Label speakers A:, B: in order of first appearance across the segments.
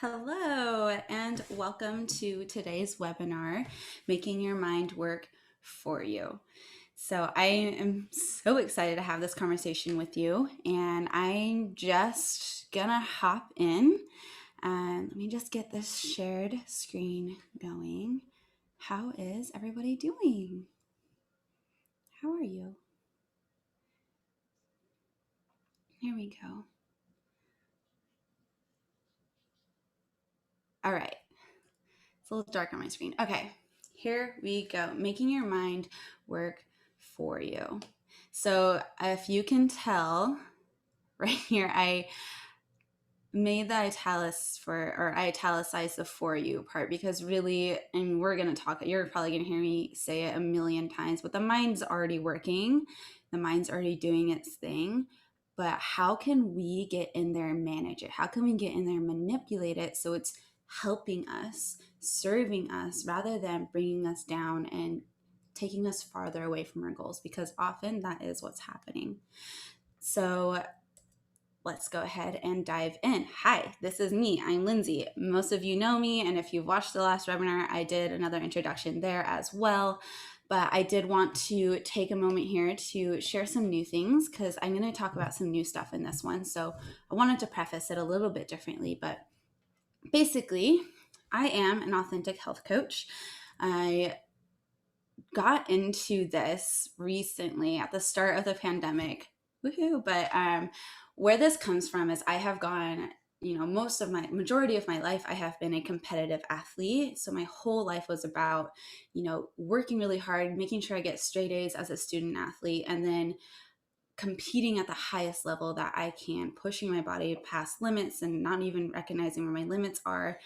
A: Hello, and welcome to today's webinar, Making Your Mind Work for You. So, I am so excited to have this conversation with you, and I'm just gonna hop in. And let me just get this shared screen going. How is everybody doing? How are you? Here we go. All right. It's a little dark on my screen. Okay, here we go. Making your mind work for you. So if you can tell right here, I made the I italicized the for you part because really, and we're going to talk, you're probably going to hear me say it a million times, but the mind's already working. The mind's already doing its thing. But how can we get in there and manage it? How can we get in there and manipulate it so it's helping us, serving us, rather than bringing us down and taking us farther away from our goals? Because often that is what's happening. So let's go ahead and dive in. Hi, this is me. I'm Lindsay. Most of you know me, and if you've watched the last webinar, I did another introduction there as well. But I did want to take a moment here to share some new things because I'm going to talk about some new stuff in this one. So I wanted to preface it a little bit differently, but basically, I am an authentic health coach. I got into this recently at the start of the pandemic. Woohoo! But where this comes from is I have gone, majority of my life, I have been a competitive athlete. So my whole life was about, working really hard, making sure I get straight A's as a student athlete, and then competing at the highest level that I can, pushing my body past limits and not even recognizing where my limits are,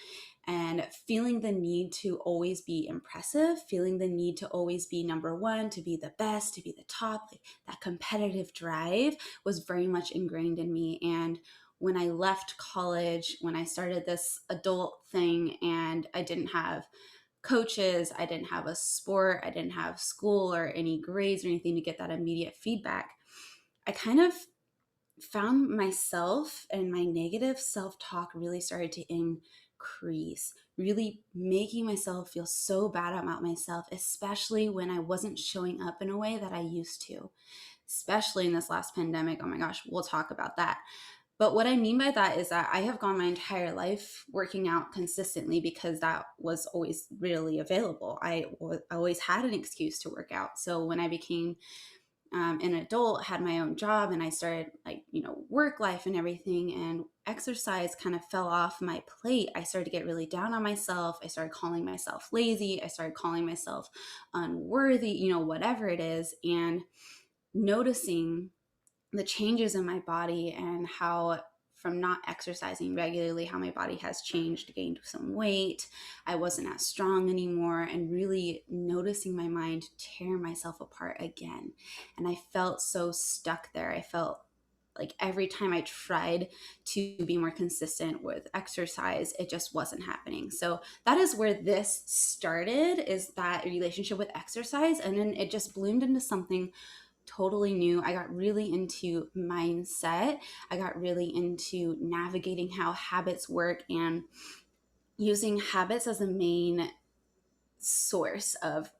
A: and feeling the need to always be impressive, feeling the need to always be number one, to be the best, to be the top. Like that competitive drive was very much ingrained in me. And when I left college, when I started this adult thing and I didn't have coaches, I didn't have a sport, I didn't have school or any grades or anything to get that immediate feedback, I kind of found myself and my negative self-talk really started to increase, really making myself feel so bad about myself, especially when I wasn't showing up in a way that I used to, especially in this last pandemic. Oh my gosh, we'll talk about that. But what I mean by that is that I have gone my entire life working out consistently because that was always really available. I always had an excuse to work out. So when I became an adult, had my own job, and I started work life and everything, and exercise kind of fell off my plate, I started to get really down on myself. I started calling myself lazy. I started calling myself unworthy, whatever it is, and noticing the changes in my body and how from not exercising regularly, how my body has changed, gained some weight. I wasn't as strong anymore, and really noticing my mind tear myself apart again. And I felt so stuck there. I felt like every time I tried to be more consistent with exercise, it just wasn't happening. So that is where this started, is that relationship with exercise. And then it just bloomed into something totally new. I got really into mindset. I got really into navigating how habits work and using habits as a main source of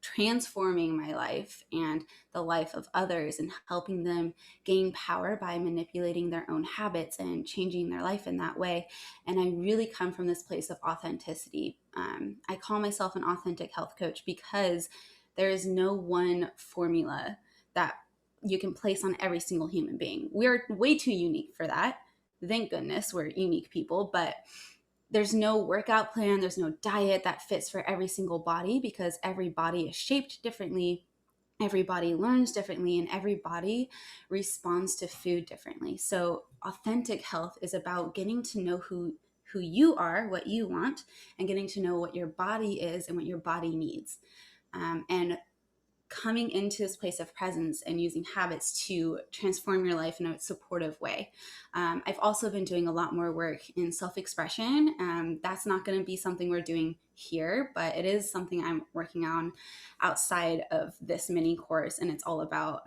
A: transforming my life and the life of others, and helping them gain power by manipulating their own habits and changing their life in that way. And I really come from this place of authenticity. I call myself an authentic health coach because there is no one formula that you can place on every single human being. We're way too unique for that. Thank goodness we're unique people, but there's no workout plan, there's no diet that fits for every single body, because every body is shaped differently, every body learns differently, and every body responds to food differently. So authentic health is about getting to know who you are, what you want, and getting to know what your body is and what your body needs. And coming into this place of presence and using habits to transform your life in a supportive way. I've also been doing a lot more work in self-expression. That's not going to be something we're doing here, but it is something I'm working on outside of this mini course. And it's all about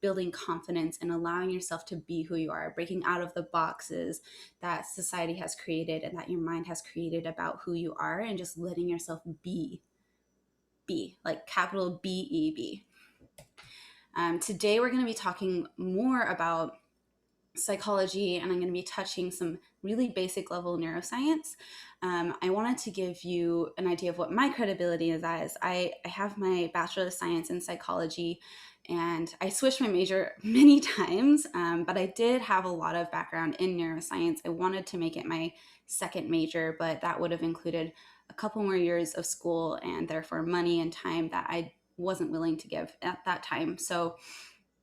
A: building confidence and allowing yourself to be who you are, breaking out of the boxes that society has created and that your mind has created about who you are, and just letting yourself be, like capital BEB. Today, we're going to be talking more about psychology, and I'm going to be touching some really basic level neuroscience. I wanted to give you an idea of what my credibility is as. I have my Bachelor of Science in Psychology, and I switched my major many times, but I did have a lot of background in neuroscience. I wanted to make it my second major, but that would have included a couple more years of school and therefore money and time that I wasn't willing to give at that time. So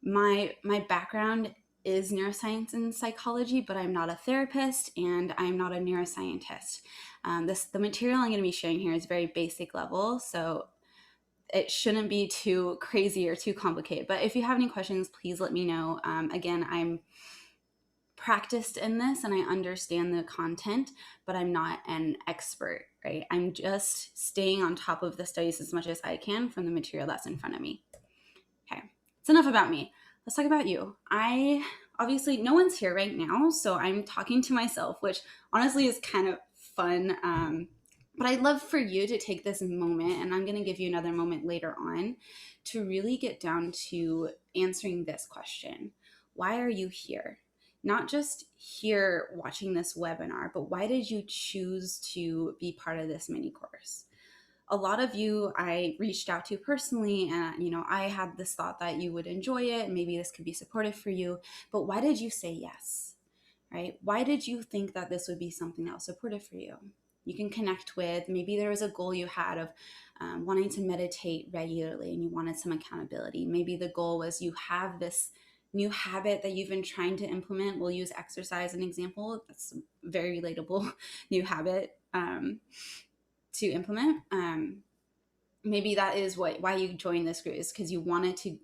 A: my background is neuroscience and psychology, but I'm not a therapist and I'm not a neuroscientist. The material I'm going to be sharing here is very basic level, so it shouldn't be too crazy or too complicated. But if you have any questions, please let me know. Again, I'm practiced in this and I understand the content, but I'm not an expert, right? I'm just staying on top of the studies as much as I can from the material that's in front of me. Okay, it's enough about me. Let's talk about you. Obviously, no one's here right now, so I'm talking to myself, which honestly is kind of fun. But I'd love for you to take this moment, and I'm going to give you another moment later on, to really get down to answering this question. Why are you here? Not just here watching this webinar, but why did you choose to be part of this mini course? A lot of you I reached out to personally, and I had this thought that you would enjoy it, maybe this could be supportive for you, but why did you say yes, right? Why did you think that this would be something that was supportive for you? You can connect with, maybe there was a goal you had of wanting to meditate regularly and you wanted some accountability. Maybe the goal was you have this new habit that you've been trying to implement. We'll use exercise as an example. That's a very relatable new habit to implement. Maybe that is why you joined this group, is because you wanted to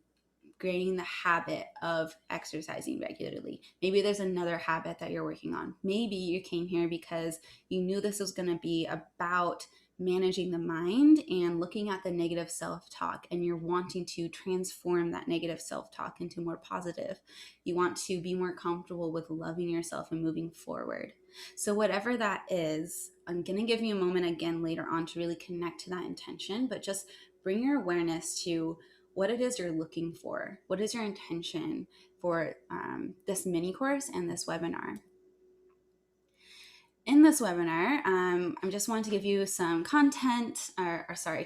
A: gain the habit of exercising regularly. Maybe there's another habit that you're working on. Maybe you came here because you knew this was going to be about managing the mind and looking at the negative self-talk, and you're wanting to transform that negative self-talk into more positive. You want to be more comfortable with loving yourself and moving forward. So whatever that is, I'm going to give you a moment again later on to really connect to that intention, but just bring your awareness to what it is you're looking for. What is your intention for this mini course and this webinar? In this webinar, I just wanted to give you some content,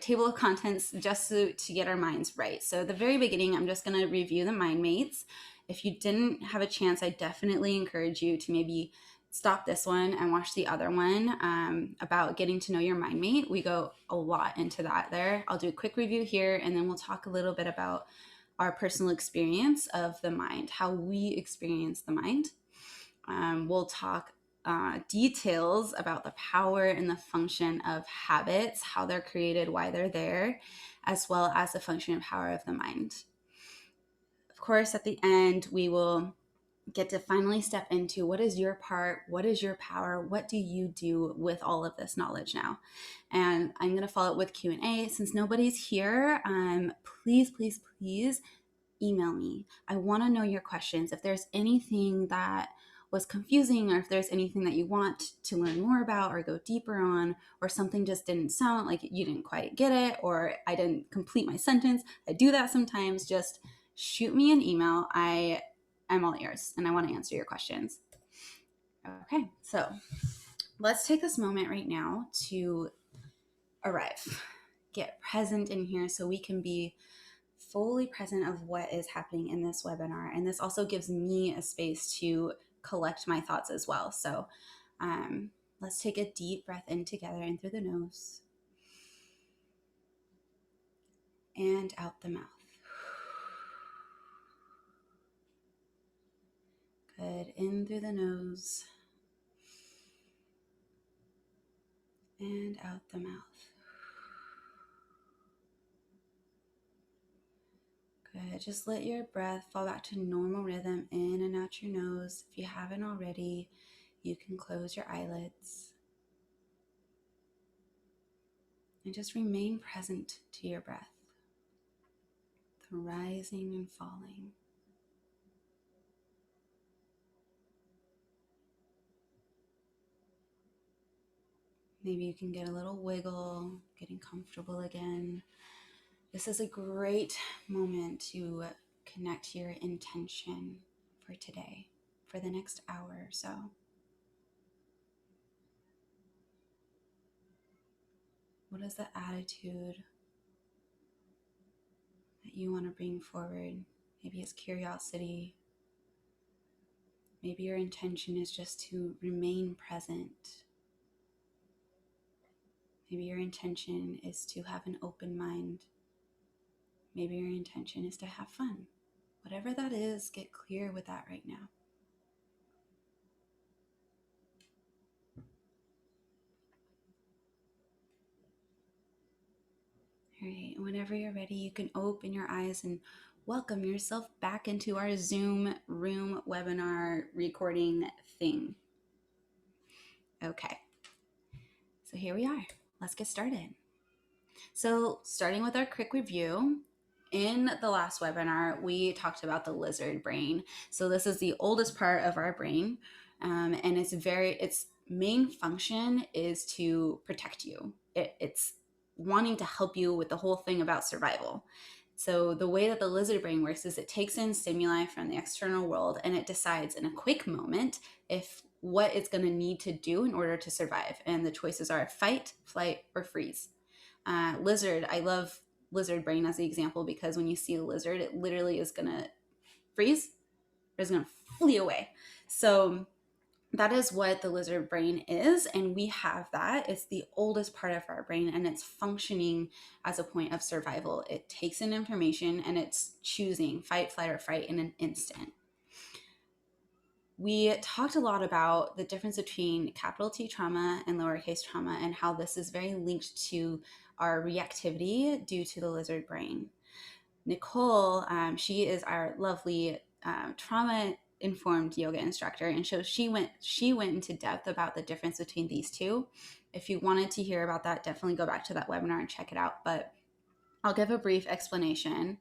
A: table of contents, just to get our minds right. So at the very beginning, I'm just going to review the mind mates. If you didn't have a chance, I definitely encourage you to maybe stop this one and watch the other one about getting to know your mind mate. We go a lot into that there. I'll do a quick review here, and then we'll talk a little bit about our personal experience of the mind, how we experience the mind. We'll talk details about the power and the function of habits, how they're created, why they're there, as well as the function and power of the mind. Of course, at the end, we will get to finally step into what is your part, what is your power, what do you do with all of this knowledge now? And I'm going to follow up with Q&A. Since nobody's here, please email me. I want to know your questions. If there's anything that was confusing, or if there's anything that you want to learn more about or go deeper on, or something just didn't sound like you didn't quite get it, or I didn't complete my sentence, I do that sometimes, just shoot me an email. I'm all ears and I want to answer your questions. Okay, so let's take this moment right now to arrive, get present in here so we can be fully present of what is happening in this webinar. And this also gives me a space to collect my thoughts as well. So let's take a deep breath in together, in through the nose and out the mouth. Good. In through the nose and out the mouth. Good. Just let your breath fall back to normal rhythm in and out your nose. If you haven't already, you can close your eyelids and just remain present to your breath, the rising and falling. Maybe you can get a little wiggle, getting comfortable again. This is a great moment to connect your intention for today, for the next hour or so. What is the attitude that you want to bring forward? Maybe it's curiosity. Maybe your intention is just to remain present. Maybe your intention is to have an open mind. Maybe your intention is to have fun. Whatever that is, get clear with that right now. All right, whenever you're ready, you can open your eyes and welcome yourself back into our Zoom room webinar recording thing. Okay, so here we are. Let's get started. So starting with our quick review, in the last webinar, we talked about the lizard brain. So this is the oldest part of our brain, and its main function is to protect you. It's wanting to help you with the whole thing about survival. So the way that the lizard brain works is it takes in stimuli from the external world and it decides in a quick moment if what it's going to need to do in order to survive. And the choices are fight, flight, or freeze. Lizard, I love lizard brain as the example because when you see a lizard, it literally is going to freeze or is going to flee away. So that is what the lizard brain is, and we have that. It's the oldest part of our brain, and it's functioning as a point of survival. It takes in information and it's choosing fight, flight, or fright in an instant. We talked a lot about the difference between capital T trauma and lowercase trauma and how this is very linked to our reactivity due to the lizard brain. Nicole, she is our lovely trauma informed yoga instructor, and so she went into depth about the difference between these two. If you wanted to hear about that, definitely go back to that webinar and check it out, but I'll give a brief explanation.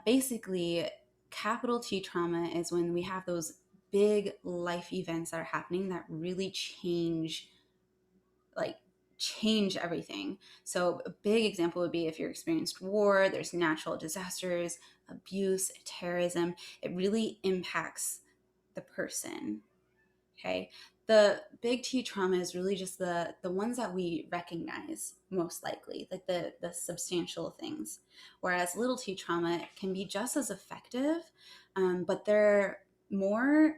A: Basically, capital T trauma is when we have those big life events that are happening that really change everything. So a big example would be if you're experienced war, there's natural disasters, abuse, terrorism. It really impacts the person. Okay. The big T trauma is really just the ones that we recognize most likely, like the substantial things. Whereas little T trauma can be just as effective, but they're more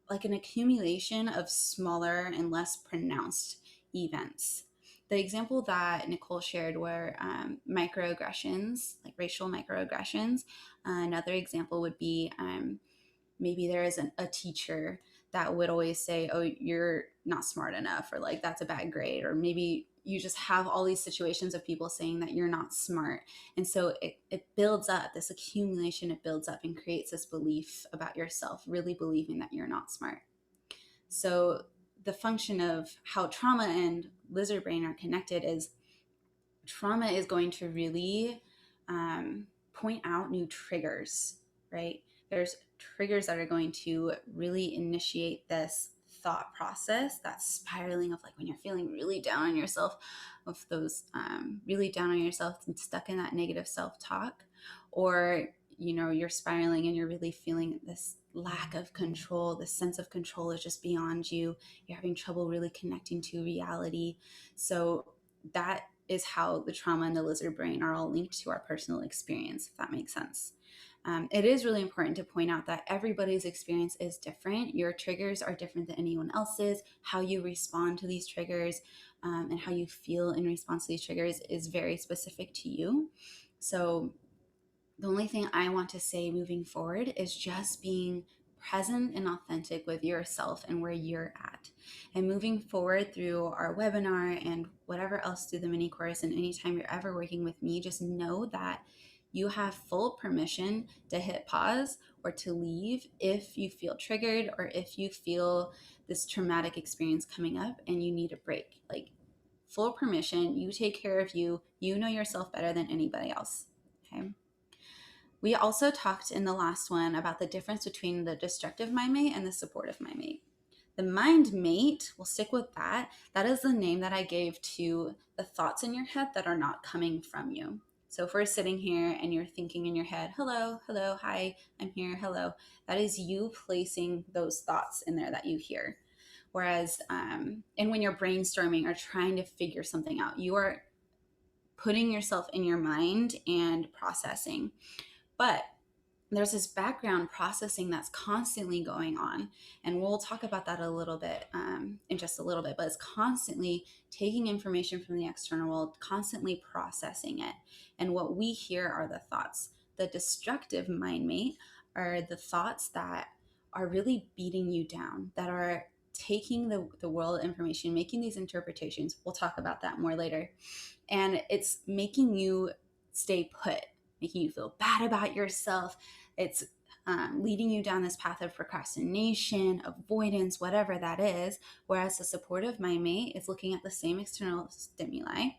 A: like an accumulation of smaller and less pronounced events. The example that Nicole shared were microaggressions, like racial microaggressions. Another example would be maybe there is a teacher that would always say, oh, you're not smart enough, or like that's a bad grade, or maybe you just have all these situations of people saying that you're not smart. And so it builds up, this accumulation, it builds up and creates this belief about yourself, really believing that you're not smart. So the function of how trauma and lizard brain are connected is trauma is going to really point out new triggers, right? There's triggers that are going to really initiate this thought process, that spiraling of like when you're feeling really down on yourself, of those really down on yourself and stuck in that negative self-talk, or you're spiraling and you're really feeling this lack of control. This sense of control is just beyond you. You're having trouble really connecting to reality. So that is how the trauma and the lizard brain are all linked to our personal experience, if that makes sense. It is really important to point out that everybody's experience is different. Your triggers are different than anyone else's. How you respond to these triggers and how you feel in response to these triggers is very specific to you. So the only thing I want to say moving forward is just being present and authentic with yourself and where you're at. And moving forward through our webinar and whatever else through the mini course, and anytime you're ever working with me, just know that You have full permission to hit pause or to leave if you feel triggered or if you feel this traumatic experience coming up and you need a break. Like, full permission. You take care of you. You know yourself better than anybody else. Okay. We also talked in the last one about the difference between the destructive mind mate and the supportive mind mate. The mind mate, we'll stick with that. That is the name that I gave to the thoughts in your head that are not coming from you. So if we're sitting here and you're thinking in your head, hello, hello, hi, I'm here, hello, that is you placing those thoughts in there that you hear. Whereas, and when you're brainstorming or trying to figure something out, you are putting yourself in your mind and processing. But there's this background processing that's constantly going on. And we'll talk about that a little bit in just a little bit, but it's constantly taking information from the external world, constantly processing it. And what we hear are the thoughts. The destructive mind mate are the thoughts that are really beating you down, that are taking the world information, making these interpretations. We'll talk about that more later. And it's making you stay put, making you feel bad about yourself. It's leading you down this path of procrastination, avoidance, whatever that is. Whereas the supportive mind mate is looking at the same external stimuli,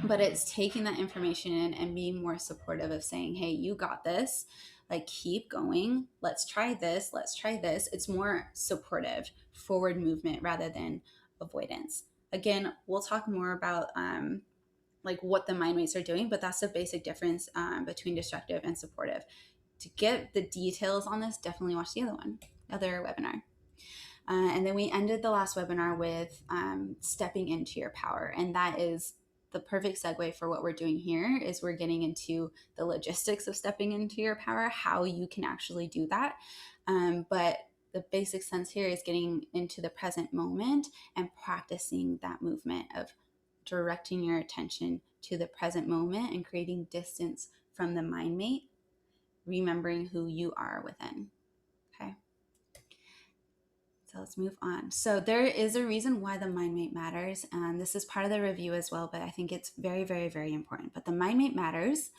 A: but it's taking that information in and being more supportive of saying, hey, you got this. Like, keep going. Let's try this. Let's try this. It's more supportive, forward movement rather than avoidance. Again, we'll talk more about like what the mind mates are doing, but that's the basic difference between destructive and supportive. To get the details on this, definitely watch the other webinar. And then we ended the last webinar with stepping into your power. And that is the perfect segue for what we're doing here is we're getting into the logistics of stepping into your power, how you can actually do that. But the basic sense here is getting into the present moment and practicing that movement of directing your attention to the present moment and creating distance from the mind mate, remembering who you are within. Okay. So let's move on. So there is a reason why the mind mate matters. And this is part of the review as well, but I think it's very, very, very important. But the mind mate matters.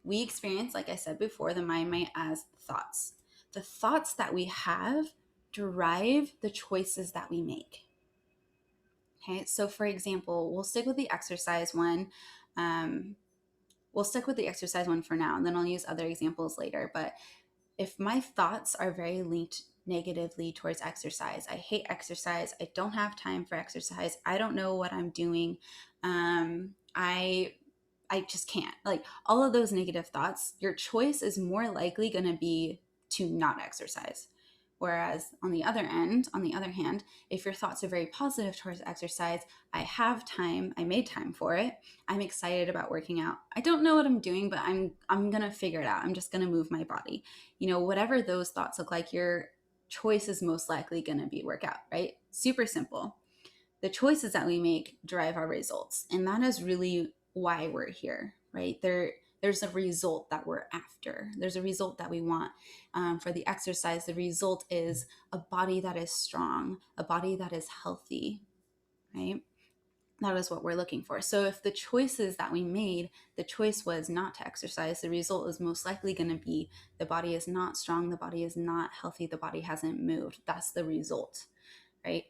A: We experience, like I said before, the mind mate as thoughts. The thoughts that we have drive the choices that we make. Okay, so for example, we'll stick with the exercise one. We'll stick with the exercise one for now, and then I'll use other examples later. But if my thoughts are very linked negatively towards exercise, I hate exercise, I don't have time for exercise, I don't know what I'm doing, I just can't. Like, all of those negative thoughts, your choice is more likely going to be to not exercise. Whereas on the other hand, if your thoughts are very positive towards exercise, I have time, I made time for it, I'm excited about working out, I don't know what I'm doing, but I'm going to figure it out, I'm just going to move my body. You know, whatever those thoughts look like, your choice is most likely going to be workout, right? Super simple. The choices that we make drive our results. And that is really why we're here, right? There's a result that we're after. There's a result that we want. For the exercise, the result is a body that is strong, a body that is healthy, right? That is what we're looking for. So if the choices that we made, the choice was not to exercise, the result is most likely going to be the body is not strong, the body is not healthy, the body hasn't moved. That's the result, right?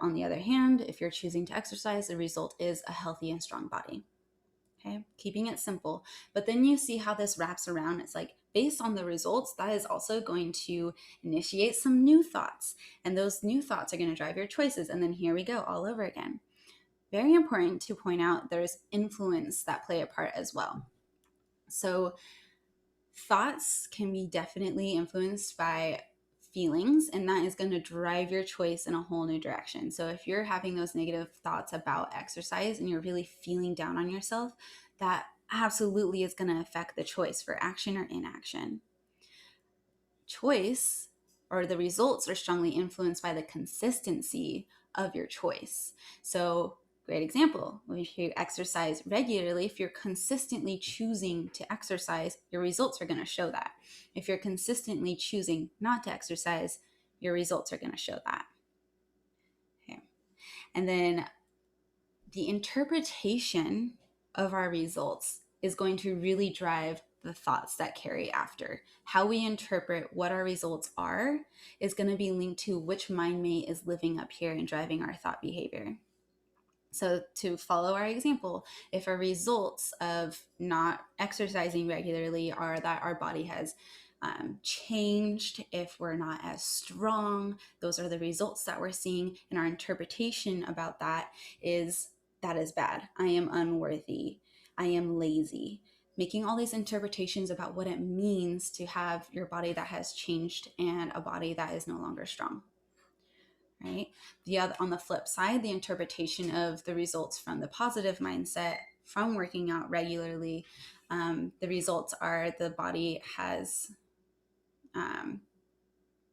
A: On the other hand, if you're choosing to exercise, the result is a healthy and strong body. Okay, keeping it simple. But then you see how this wraps around. It's like, based on the results, that is also going to initiate some new thoughts. And those new thoughts are going to drive your choices. And then here we go, all over again. Very important to point out, there's influence that play a part as well. So thoughts can be definitely influenced by feelings, and that is going to drive your choice in a whole new direction. So if you're having those negative thoughts about exercise and you're really feeling down on yourself, that absolutely is going to affect the choice for action or inaction. Choice, or the results, are strongly influenced by the consistency of your choice. So great example, if you exercise regularly, if you're consistently choosing to exercise, your results are going to show that. If you're consistently choosing not to exercise, your results are going to show that. Okay. And then the interpretation of our results is going to really drive the thoughts that carry after. How we interpret what our results are is going to be linked to which mind mate is living up here and driving our thought behavior. So to follow our example, if our results of not exercising regularly are that our body has changed, if we're not as strong, those are the results that we're seeing. And our interpretation about that is bad. I am unworthy. I am lazy. Making all these interpretations about what it means to have your body that has changed and a body that is no longer strong. Right? On the flip side, the interpretation of the results from the positive mindset from working out regularly, the results are the body has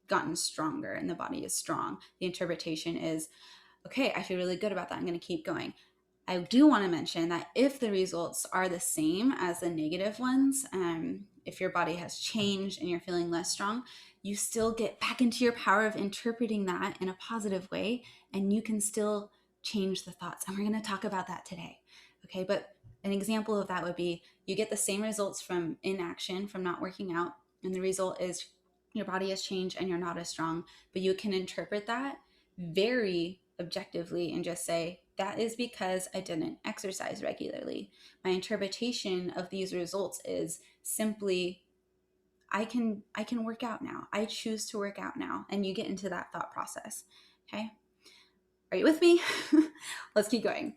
A: gotten stronger and the body is strong. The interpretation is, okay, I feel really good about that. I'm going to keep going. I do want to mention that if the results are the same as the negative ones, if your body has changed and you're feeling less strong, you still get back into your power of interpreting that in a positive way, and you can still change the thoughts. And we're going to talk about that today. Okay, but an example of that would be you get the same results from inaction, from not working out, and the result is your body has changed and you're not as strong, but you can interpret that very objectively and just say, that is because I didn't exercise regularly. My interpretation of these results is simply, I can work out now. I choose to work out now. And you get into that thought process. Okay. Are you with me? Let's keep going.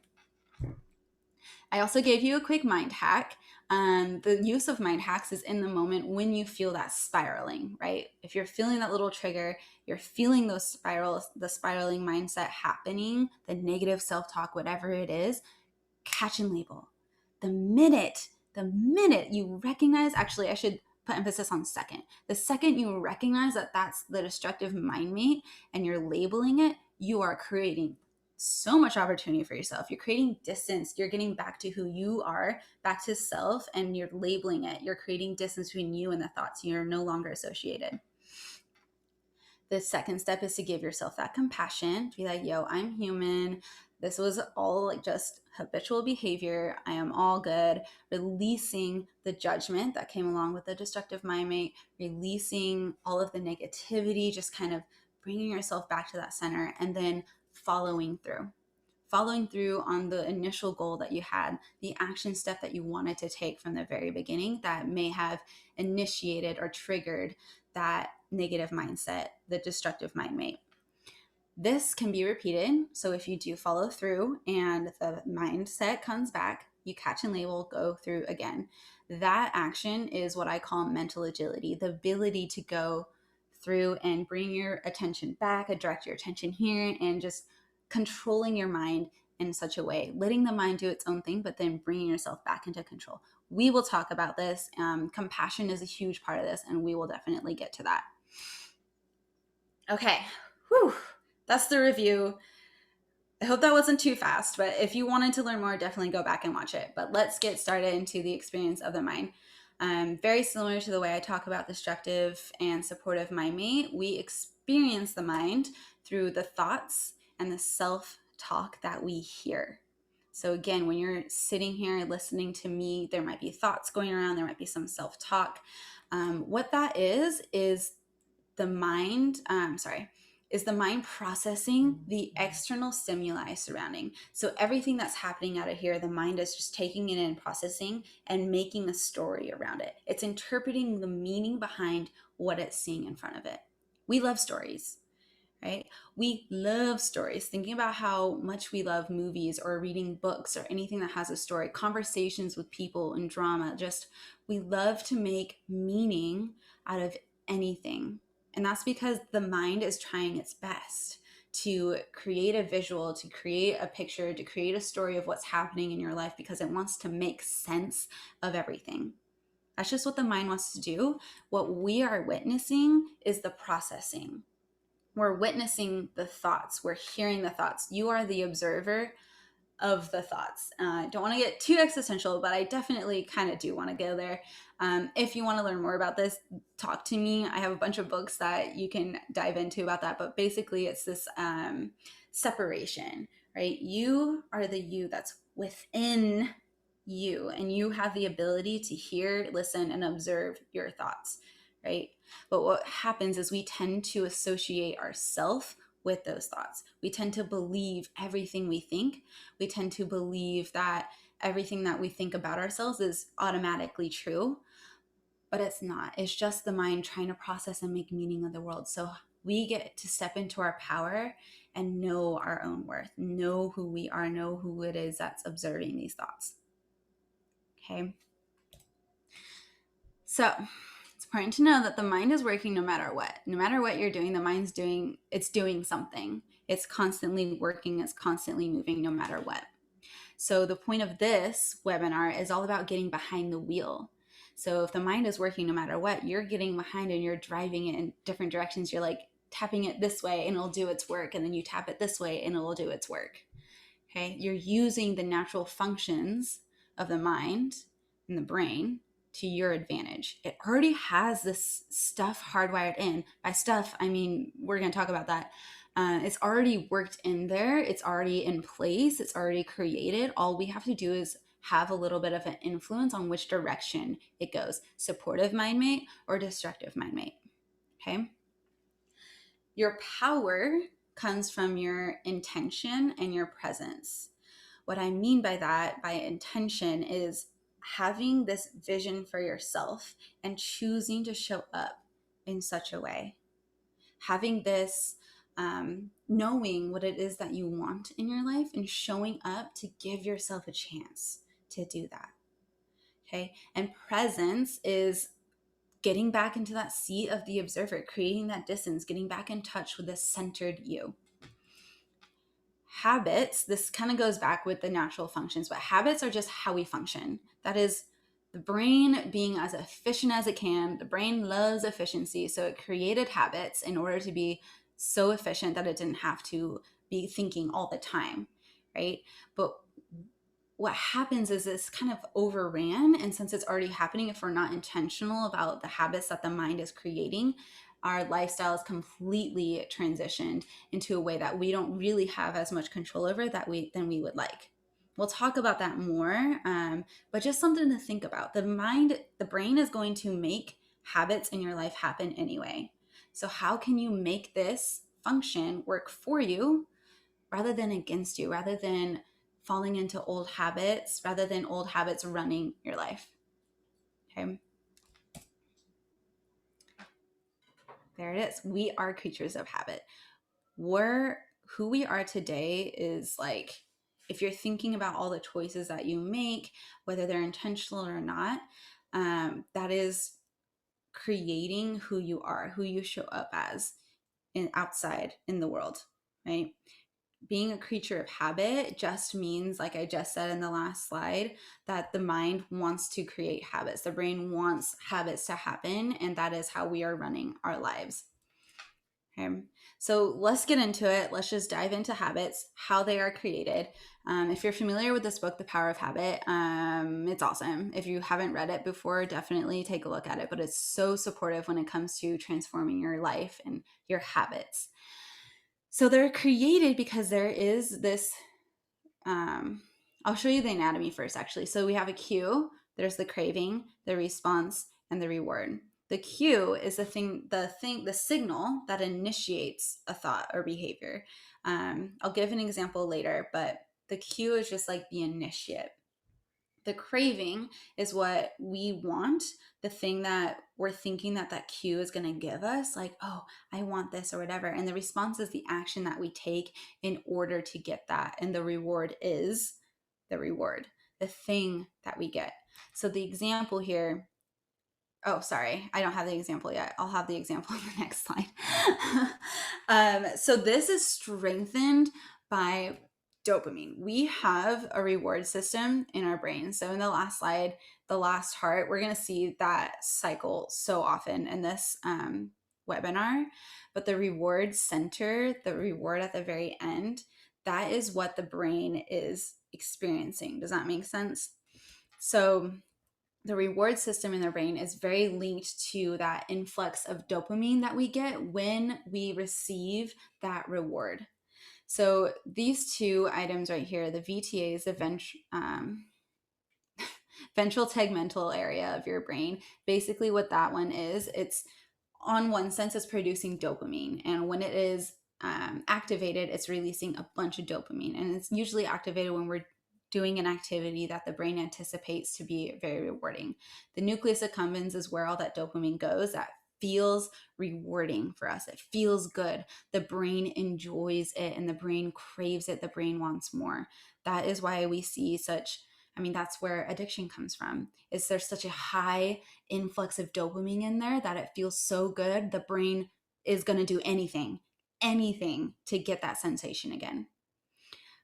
A: I also gave you a quick mind hack. The use of mind hacks is in the moment when you feel that spiraling, right? If you're feeling that little trigger, you're feeling those the spiraling mindset happening, the negative self-talk, whatever it is, catch and label. The minute you recognize, actually, I should put emphasis on second. The second you recognize that that's the destructive mind mate and you're labeling it, you are creating so much opportunity for yourself. You're creating distance. You're getting back to who you are, back to self, and you're labeling it. You're creating distance between you and the thoughts. You're no longer associated. The second step is to give yourself that compassion, to be like, yo, I'm human. This was all like just habitual behavior. I am all good. Releasing the judgment that came along with the destructive mind mate, releasing all of the negativity, just kind of bringing yourself back to that center, and then following through on the initial goal that you had, the action step that you wanted to take from the very beginning that may have initiated or triggered that negative mindset, the destructive mind mate. This can be repeated. So if you do follow through and the mindset comes back, you catch and label, go through again. That action is what I call mental agility, the ability to go through and bring your attention back, direct your attention here, and just controlling your mind in such a way, letting the mind do its own thing, but then bringing yourself back into control. We will talk about this. Compassion is a huge part of this, and we will definitely get to that. Okay. Whew. That's the review. I hope that wasn't too fast, but if you wanted to learn more, definitely go back and watch it. But let's get started into the experience of the mind. Very similar to the way I talk about destructive and supportive mind mate, we experience the mind through the thoughts and the self-talk that we hear. So again, when you're sitting here listening to me, there might be thoughts going around, there might be some self-talk. What that is the mind, is the mind processing the external stimuli surrounding. So everything that's happening out of here, the mind is just taking it in, processing, and making a story around it. It's interpreting the meaning behind what it's seeing in front of it. We love stories, right? We love stories. Thinking about how much we love movies or reading books or anything that has a story, conversations with people and drama, just we love to make meaning out of anything. And that's because the mind is trying its best to create a visual, to create a picture, to create a story of what's happening in your life because it wants to make sense of everything. That's just what the mind wants to do. What we are witnessing is the processing. We're witnessing the thoughts. We're hearing the thoughts. You are the observer of the thoughts. Don't want to get too existential, but I definitely kind of do want to go there. If you want to learn more about this, talk to me. I have a bunch of books that you can dive into about that, but basically it's this separation, right? You are the you that's within you, and you have the ability to hear, listen, and observe your thoughts, right? But what happens is we tend to associate ourself with those thoughts. We tend to believe everything we think. We tend to believe that everything that we think about ourselves is automatically true, but it's not. It's just the mind trying to process and make meaning of the world. So we get to step into our power and know our own worth, know who we are, know who it is that's observing these thoughts. Okay. So it's important to know that the mind is working no matter what. No matter what you're doing, the mind's doing, it's doing something. It's constantly working, it's constantly moving no matter what. So the point of this webinar is all about getting behind the wheel. So if the mind is working no matter what, you're getting behind and you're driving it in different directions. You're like tapping it this way and it'll do its work. And then you tap it this way and it'll do its work. Okay. You're using the natural functions of the mind and the brain to your advantage. It already has this stuff hardwired in. By stuff, I mean, we're going to talk about that. It's already worked in there. It's already in place. It's already created. All we have to do is have a little bit of an influence on which direction it goes. Supportive mind mate or destructive mind mate. Okay. Your power comes from your intention and your presence. What I mean by that, by intention, is having this vision for yourself and choosing to show up in such a way. Having this knowing what it is that you want in your life and showing up to give yourself a chance to do that. Okay. And presence is getting back into that seat of the observer, creating that distance, getting back in touch with the centered you. Habits, this kind of goes back with the natural functions, but habits are just how we function. That is the brain being as efficient as it can. The brain loves efficiency. So it created habits in order to be so efficient that it didn't have to be thinking all the time, right? But what happens is this kind of overran. And since it's already happening, if we're not intentional about the habits that the mind is creating, our lifestyle is completely transitioned into a way that we don't really have as much control over than we would like. We'll talk about that more, but just something to think about. The brain is going to make habits in your life happen anyway. So how can you make this function work for you rather than against you, rather than falling into old habits, rather than old habits running your life? Okay. There it is. We are creatures of habit. Who we are today is like, if you're thinking about all the choices that you make, whether they're intentional or not, that is creating who you are, who you show up as outside in the world, right? Being a creature of habit just means, like I just said in the last slide, that the mind wants to create habits. The brain wants habits to happen, and that is how we are running our lives. Okay, so let's get into it. Let's just dive into habits, how they are created. If you're familiar with this book, The Power of Habit, it's awesome. If you haven't read it before, definitely take a look at it. But it's so supportive when it comes to transforming your life and your habits. So they're created because there is this, I'll show you the anatomy first, actually. So we have a cue, there's the craving, the response, and the reward. The cue is the signal that initiates a thought or behavior. I'll give an example later, but the cue is just like the initiate. The craving is what we want, the thing that we're thinking that cue is going to give us, like, oh, I want this or whatever. And the response is the action that we take in order to get that. And the reward is the reward, the thing that we get. So the example here, oh, sorry, I don't have the example yet. I'll have the example in the next slide. So this is strengthened by dopamine. We have a reward system in our brain. So in the last slide, the last heart, we're going to see that cycle so often in this webinar. But the reward center, the reward at the very end, that is what the brain is experiencing. Does that make sense? So the reward system in the brain is very linked to that influx of dopamine that we get when we receive that reward. So these two items right here, the VTAs, ventral tegmental area of your brain. Basically, what that one is, it's on one sense, it's producing dopamine. And when it is activated, it's releasing a bunch of dopamine. And it's usually activated when we're doing an activity that the brain anticipates to be very rewarding. The nucleus accumbens is where all that dopamine goes. That feels rewarding for us. It feels good. The brain enjoys it and the brain craves it. The brain wants more. That is why we see such, I mean, that's where addiction comes from. Is there's such a high influx of dopamine in there that it feels so good. The brain is going to do anything to get that sensation again.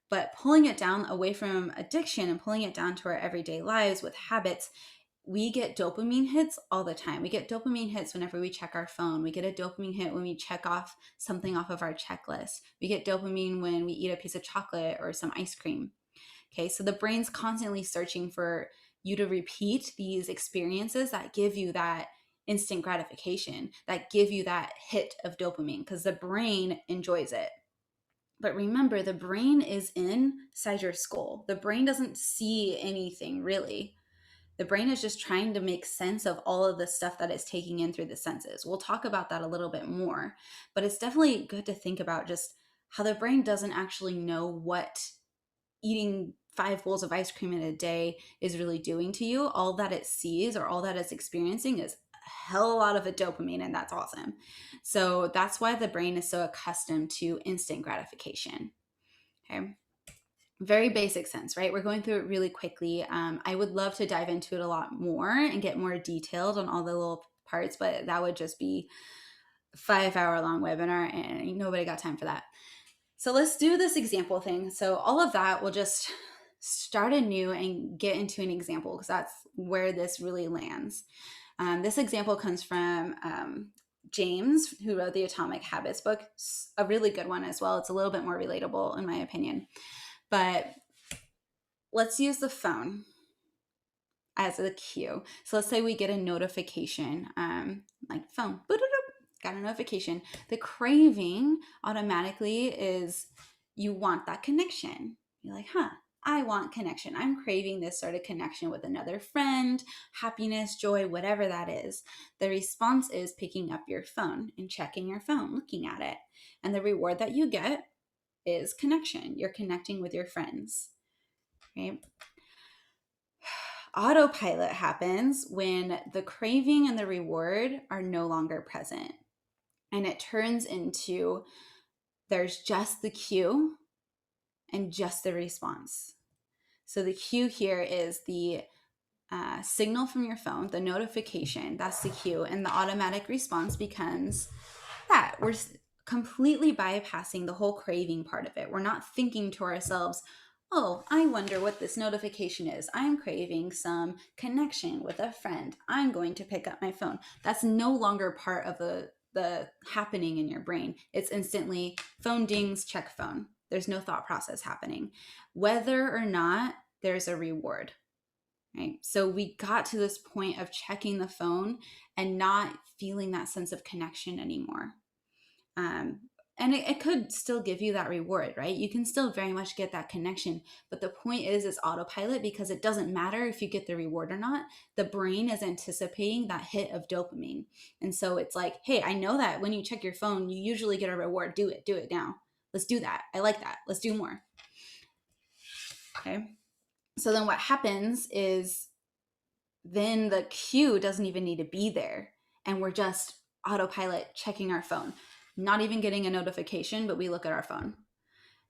A: But pulling it down away from addiction and pulling it down to our everyday lives with habits, we get dopamine hits all the time. We get dopamine hits whenever we check our phone. We get a dopamine hit when we check off something off of our checklist. We get dopamine when we eat a piece of chocolate or some ice cream. Okay, so the brain's constantly searching for you to repeat these experiences that give you that instant gratification, that give you that hit of dopamine, because the brain enjoys it. But remember, the brain is inside your skull. The brain doesn't see anything really. The brain is just trying to make sense of all of the stuff that it's taking in through the senses. We'll talk about that a little bit more, but it's definitely good to think about just how the brain doesn't actually know what eating 5 bowls of ice cream in a day is really doing to you. All that it sees or all that it's experiencing is a hell of a lot of a dopamine, and that's awesome. So that's why the brain is so accustomed to instant gratification. Okay. Very basic sense, right? We're going through it really quickly. I would love to dive into it a lot more and get more detailed on all the little parts, but that would just be a 5-hour long webinar and nobody got time for that. So let's do this example thing. So all of that, we'll just start anew and get into an example because that's where this really lands. This example comes from James, who wrote the Atomic Habits book, a really good one as well. It's a little bit more relatable in my opinion. But let's use the phone as a cue. So let's say we get a notification, like phone, got a notification. The craving automatically is you want that connection. You're like, I want connection. I'm craving this sort of connection with another friend, happiness, joy, whatever that is. The response is picking up your phone and checking your phone, looking at it. And the reward that you get is connection. You're connecting with your friends, right? Autopilot happens when the craving and the reward are no longer present. And it turns into there's just the cue and just the response. So the cue here is the signal from your phone, the notification, that's the cue. And the automatic response becomes that. We're completely bypassing the whole craving part of it. We're not thinking to ourselves, oh, I wonder what this notification is. I'm craving some connection with a friend. I'm going to pick up my phone. That's no longer part of the happening in your brain. It's instantly phone dings, check phone. There's no thought process happening, whether or not there's a reward, right? So we got to this point of checking the phone and not feeling that sense of connection anymore. And it could still give you that reward, right? You can still very much get that connection. But the point is it's autopilot because it doesn't matter if you get the reward or not. The brain is anticipating that hit of dopamine. And so it's like, hey, I know that when you check your phone, you usually get a reward. Do it now. Let's do that. I like that. Let's do more. Okay. So then what happens is then the cue doesn't even need to be there. And we're just autopilot checking our phone. Not even getting a notification, but we look at our phone.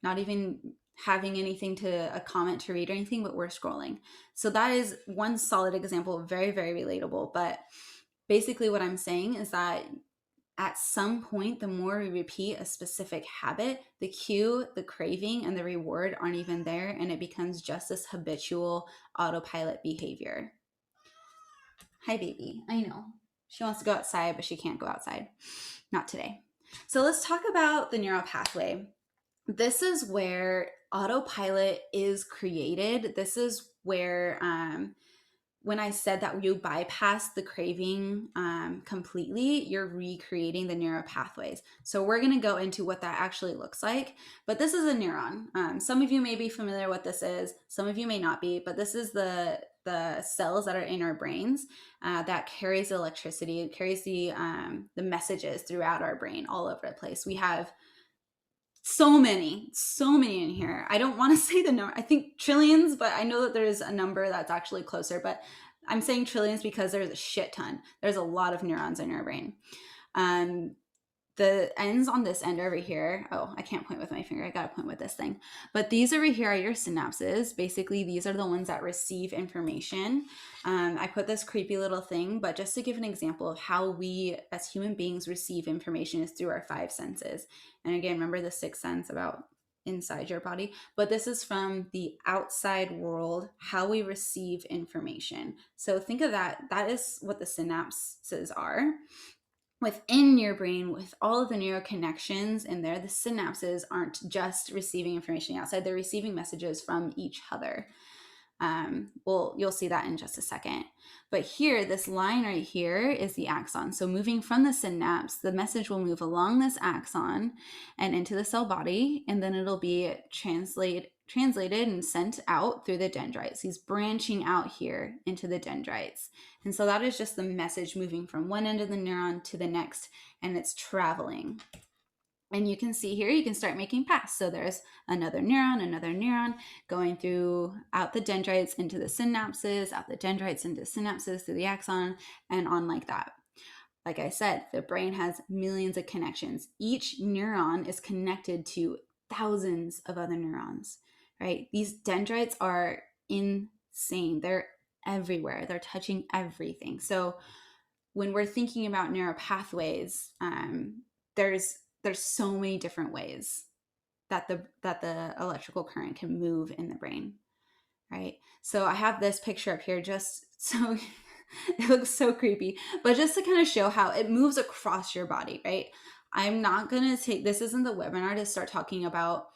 A: Not even having anything a comment to read or anything, but we're scrolling. So that is one solid example, very, very relatable. But basically what I'm saying is that at some point, the more we repeat a specific habit, the cue, the craving, and the reward aren't even there, and it becomes just this habitual autopilot behavior. Hi, baby. I know. She wants to go outside, but she can't go outside. Not today. So let's talk about the neural pathway. This is where autopilot is created. This is where, when I said that you bypass the craving completely, you're recreating the neural pathways. So we're going to go into what that actually looks like. But this is a neuron. Some of you may be familiar with what this is. Some of you may not be. But this is the the cells that are in our brains that carries the electricity. It carries the messages throughout our brain all over the place. We have so many in here. I don't want to say the number. I think trillions, but I know that there's a number that's actually closer. But I'm saying trillions because there's a shit ton. There's a lot of neurons in your brain. The ends on this end over here, oh, I can't point with my finger, I gotta point with this thing, but these over here are your synapses. Basically, these are the ones that receive information. I put this creepy little thing, but just to give an example of how we as human beings receive information is through our five senses. And again, remember the sixth sense about inside your body, but this is from the outside world, how we receive information. So think of that is what the synapses are. Within your brain, with all of the neural connections in there, the synapses aren't just receiving information outside, they're receiving messages from each other. Well, you'll see that in just a second. But here, this line right here is the axon. So moving from the synapse, the message will move along this axon and into the cell body, and then it'll be translated and sent out through the dendrites. He's branching out here into the dendrites. And so that is just the message moving from one end of the neuron to the next, and it's traveling. And you can see here, you can start making paths. So there's another neuron going out the dendrites into the synapses, out the dendrites into synapses through the axon, and on like that. Like I said, the brain has millions of connections. Each neuron is connected to thousands of other neurons, right? These dendrites are insane. They're everywhere. They're touching everything. So when we're thinking about neural pathways, there's so many different ways that the electrical current can move in the brain, right? So I have this picture up here just so it looks so creepy, but just to kind of show how it moves across your body, right? I'm not going to this isn't the webinar to start talking about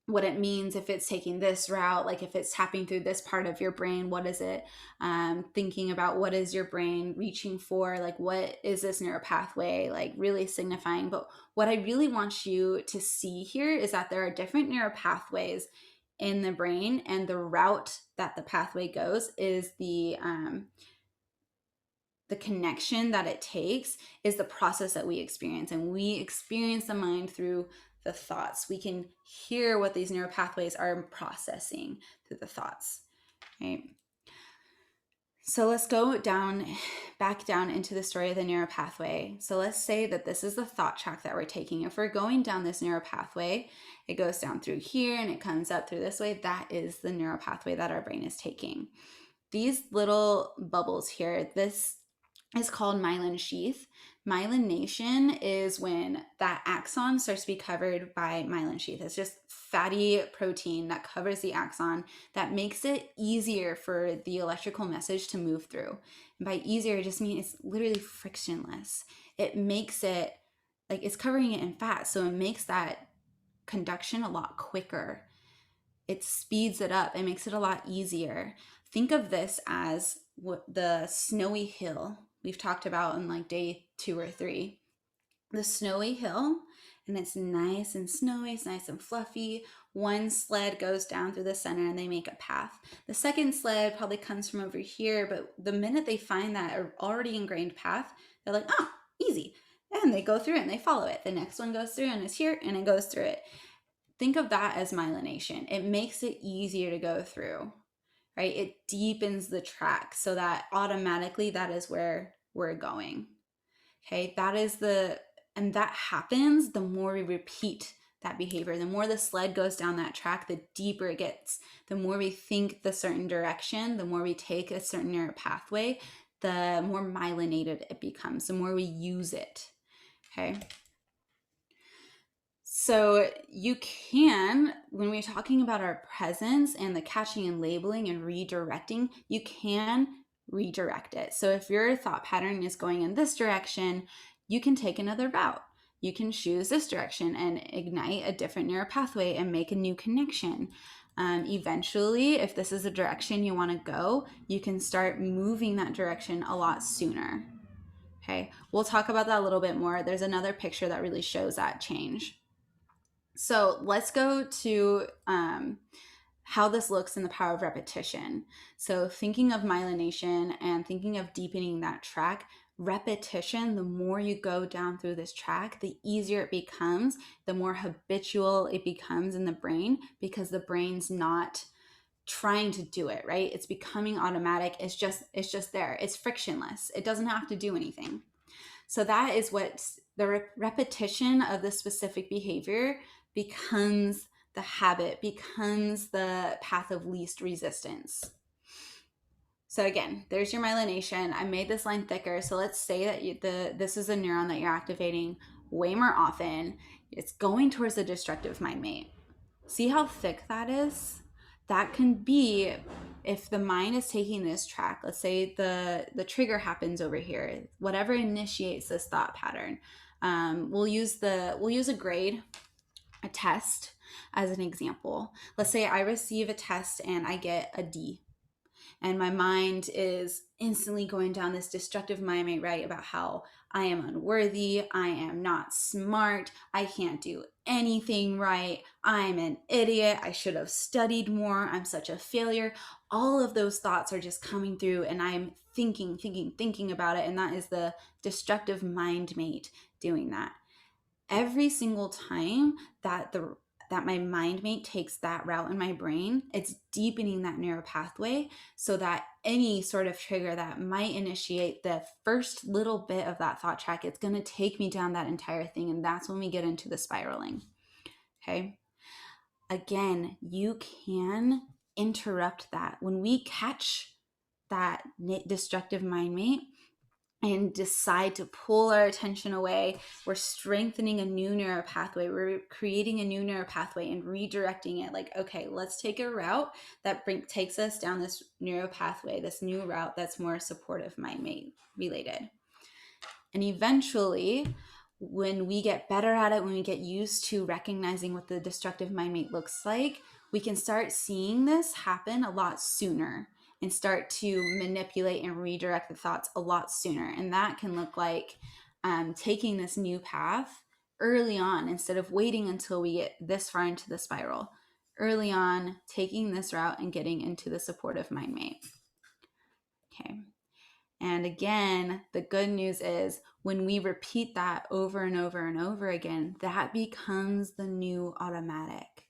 A: what it means if it's taking this route, like if it's tapping through this part of your brain, what is it? Thinking about what is your brain reaching for, like what is this neural pathway, like really signifying. But what I really want you to see here is that there are different neural pathways in the brain, and the route that the pathway goes is the connection that it takes is the process that we experience. And we experience the mind through the thoughts. We can hear what these neural pathways are processing through the thoughts, right? So let's go back down into the story of the neural pathway. So let's say that this is the thought track that we're taking. If we're going down this neural pathway, it goes down through here and it comes up through this way. That is the neural pathway that our brain is taking. These little bubbles here, this is called myelin sheath. Myelination is when that axon starts to be covered by myelin sheath. It's just fatty protein that covers the axon that makes it easier for the electrical message to move through. And by easier, it just means it's literally frictionless. It makes it like it's covering it in fat, so it makes that conduction a lot quicker. It speeds it up. It makes it a lot easier. Think of this as the snowy hill we've talked about in like day 2 or 3. The snowy hill, and it's nice and snowy, it's nice and fluffy. One sled goes down through the center and they make a path. The second sled probably comes from over here, but the minute they find that already ingrained path, they're like, oh, easy. And they go through it and they follow it. The next one goes through and is here and it goes through it. Think of that as myelination. It makes it easier to go through, right? It deepens the track so that automatically that is where we're going. Okay, and that happens the more we repeat that behavior. The more the sled goes down that track, the deeper it gets. The more we think the certain direction, the more we take a certain neural pathway, the more myelinated it becomes, the more we use it. Okay. So you can, when we're talking about our presence and the catching and labeling and redirecting, you can redirect it. So if your thought pattern is going in this direction, you can take another route. You can choose this direction and ignite a different neural pathway and make a new connection. Eventually, if this is the direction you want to go, you can start moving that direction a lot sooner. Okay, we'll talk about that a little bit more. There's another picture that really shows that change. So let's go to how this looks in the power of repetition. So thinking of myelination and thinking of deepening that track, repetition, the more you go down through this track, the easier it becomes, the more habitual it becomes in the brain, because the brain's not trying to do it, right? It's becoming automatic. It's just there. It's frictionless. It doesn't have to do anything. So that is what the repetition of the specific behavior becomes the habit, becomes the path of least resistance. So again, there's your myelination. I made this line thicker. So let's say that this is a neuron that you're activating way more often. It's going towards the destructive mind mate. See how thick that is? That can be, if the mind is taking this track, let's say the trigger happens over here, whatever initiates this thought pattern. We'll use a grade, a test as an example. Let's say I receive a test and I get a D, and my mind is instantly going down this destructive mind right about how I am unworthy, I am not smart, I can't do anything right, I'm an idiot, I should have studied more, I'm such a failure. All of those thoughts are just coming through, and I'm thinking about it, and that is the destructive mind mate doing that. Every single time that my mind mate takes that route in my brain, it's deepening that neural pathway, so that any sort of trigger that might initiate the first little bit of that thought track, it's going to take me down that entire thing. And that's when we get into the spiraling. Okay. Again, you can interrupt that. When we catch that destructive mind mate and decide to pull our attention away, we're strengthening a new neural pathway. We're creating a new neural pathway and redirecting it. Like, okay, let's take a route that takes us down this neural pathway, this new route that's more supportive mind mate related. And eventually, when we get better at it, when we get used to recognizing what the destructive mind mate looks like, we can start seeing this happen a lot sooner and start to manipulate and redirect the thoughts a lot sooner. And that can look like taking this new path early on, instead of waiting until we get this far into the spiral. Early on, taking this route and getting into the supportive mind mate. Okay. And again, the good news is when we repeat that over and over and over again, that becomes the new automatic.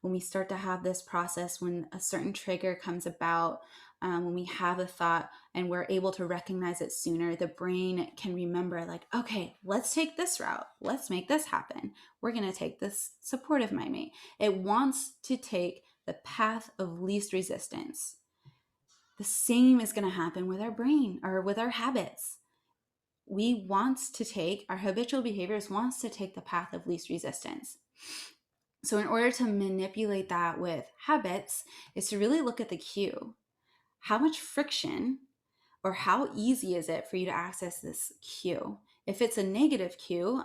A: When we start to have this process, when a certain trigger comes about, when we have a thought and we're able to recognize it sooner, the brain can remember, like, okay, let's take this route. Let's make this happen. We're going to take this supportive mind mate. It wants to take the path of least resistance. The same is going to happen with our brain or with our habits. We want to take, our habitual behaviors wants to take the path of least resistance. So in order to manipulate that with habits is to really look at the cue. How much friction or how easy is it for you to access this cue? If it's a negative cue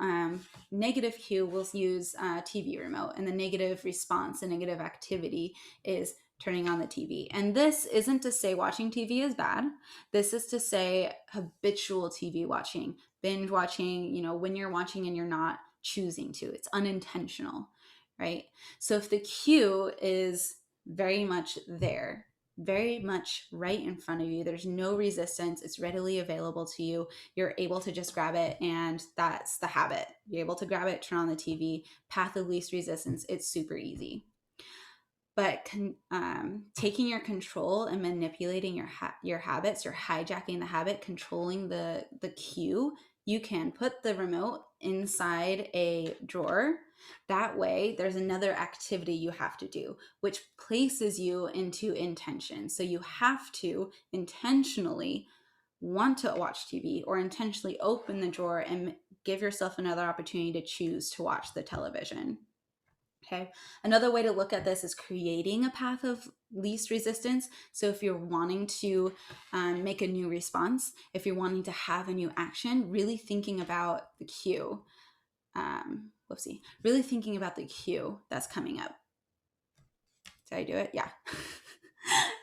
A: we'll use a TV remote, and the negative response, the negative activity is turning on the TV. And this isn't to say watching TV is bad. This is to say habitual TV watching, binge watching, when you're watching and you're not choosing to. It's unintentional, right? So if the cue is very much there, very much right in front of you, there's no resistance, it's readily available to you, you're able to just grab it, and that's the habit. You're able to grab it, turn on the TV, path of least resistance. It's super easy. But taking your control and manipulating your habits, you're hijacking the habit, controlling the cue. You can put the remote inside a drawer. That way, there's another activity you have to do, which places you into intention. So you have to intentionally want to watch TV, or intentionally open the drawer and give yourself another opportunity to choose to watch the television. Okay. Another way to look at this is creating a path of least resistance. So if you're wanting to make a new response, if you're wanting to have a new action, really thinking about the cue. Really thinking about the cue that's coming up. Did I do it? Yeah.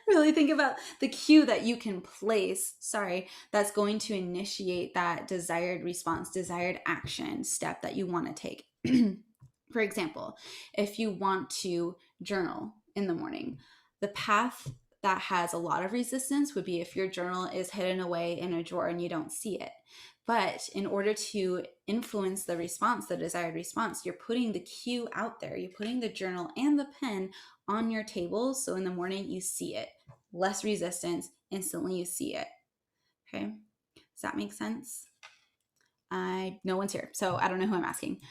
A: Really think about the cue that you can place, that's going to initiate that desired response, desired action step that you want to take. For example, if you want to journal in the morning. The path that has a lot of resistance would be if your journal is hidden away in a drawer and you don't see it. But in order to influence the response, the desired response, you're putting the cue out there. You're putting the journal and the pen on your table. So in the morning, you see it. Less resistance, instantly you see it. Okay. Does that make sense? No one's here, so I don't know who I'm asking.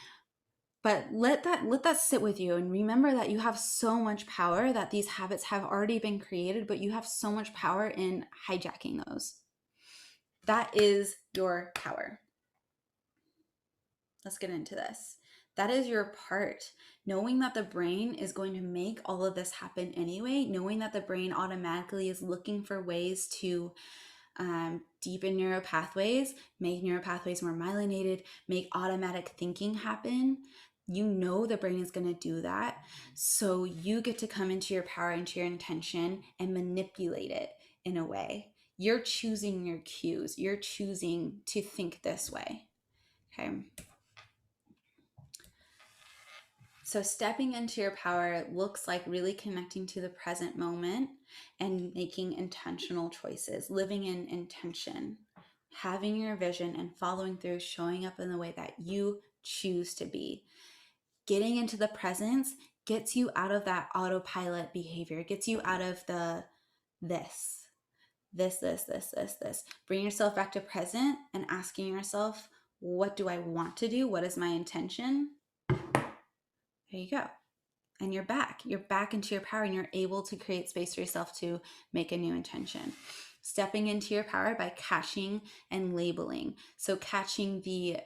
A: But let that sit with you, and remember that you have so much power, that these habits have already been created, but you have so much power in hijacking those. That is your power. Let's get into this. That is your part. Knowing that the brain is going to make all of this happen anyway, knowing that the brain automatically is looking for ways to deepen neural pathways, make neural pathways more myelinated, make automatic thinking happen. You know the brain is going to do that. So you get to come into your power, into your intention, and manipulate it in a way. You're choosing your cues. You're choosing to think this way. Okay. So stepping into your power looks like really connecting to the present moment and making intentional choices, living in intention, having your vision and following through, showing up in the way that you choose to be. Getting into the presence gets you out of that autopilot behavior, gets you out of the this. Bring yourself back to present and asking yourself, what do I want to do? What is my intention? There you go. And you're back into your power, and you're able to create space for yourself to make a new intention. Stepping into your power by catching and labeling. So catching the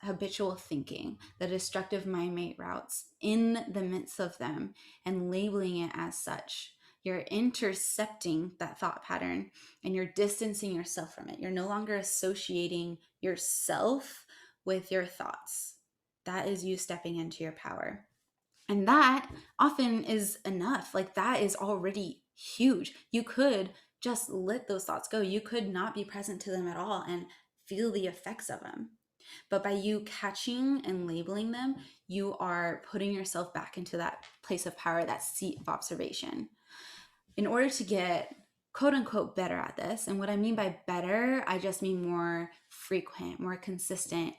A: habitual thinking, the destructive mind-mate routes in the midst of them, and labeling it as such. You're intercepting that thought pattern, and you're distancing yourself from it. You're no longer associating yourself with your thoughts. That is you stepping into your power. And that often is enough. Like, that is already huge. You could just let those thoughts go. You could not be present to them at all and feel the effects of them. But by you catching and labeling them, you are putting yourself back into that place of power, that seat of observation. In order to get quote unquote better at this, and what I mean by better, I just mean more frequent, more consistent,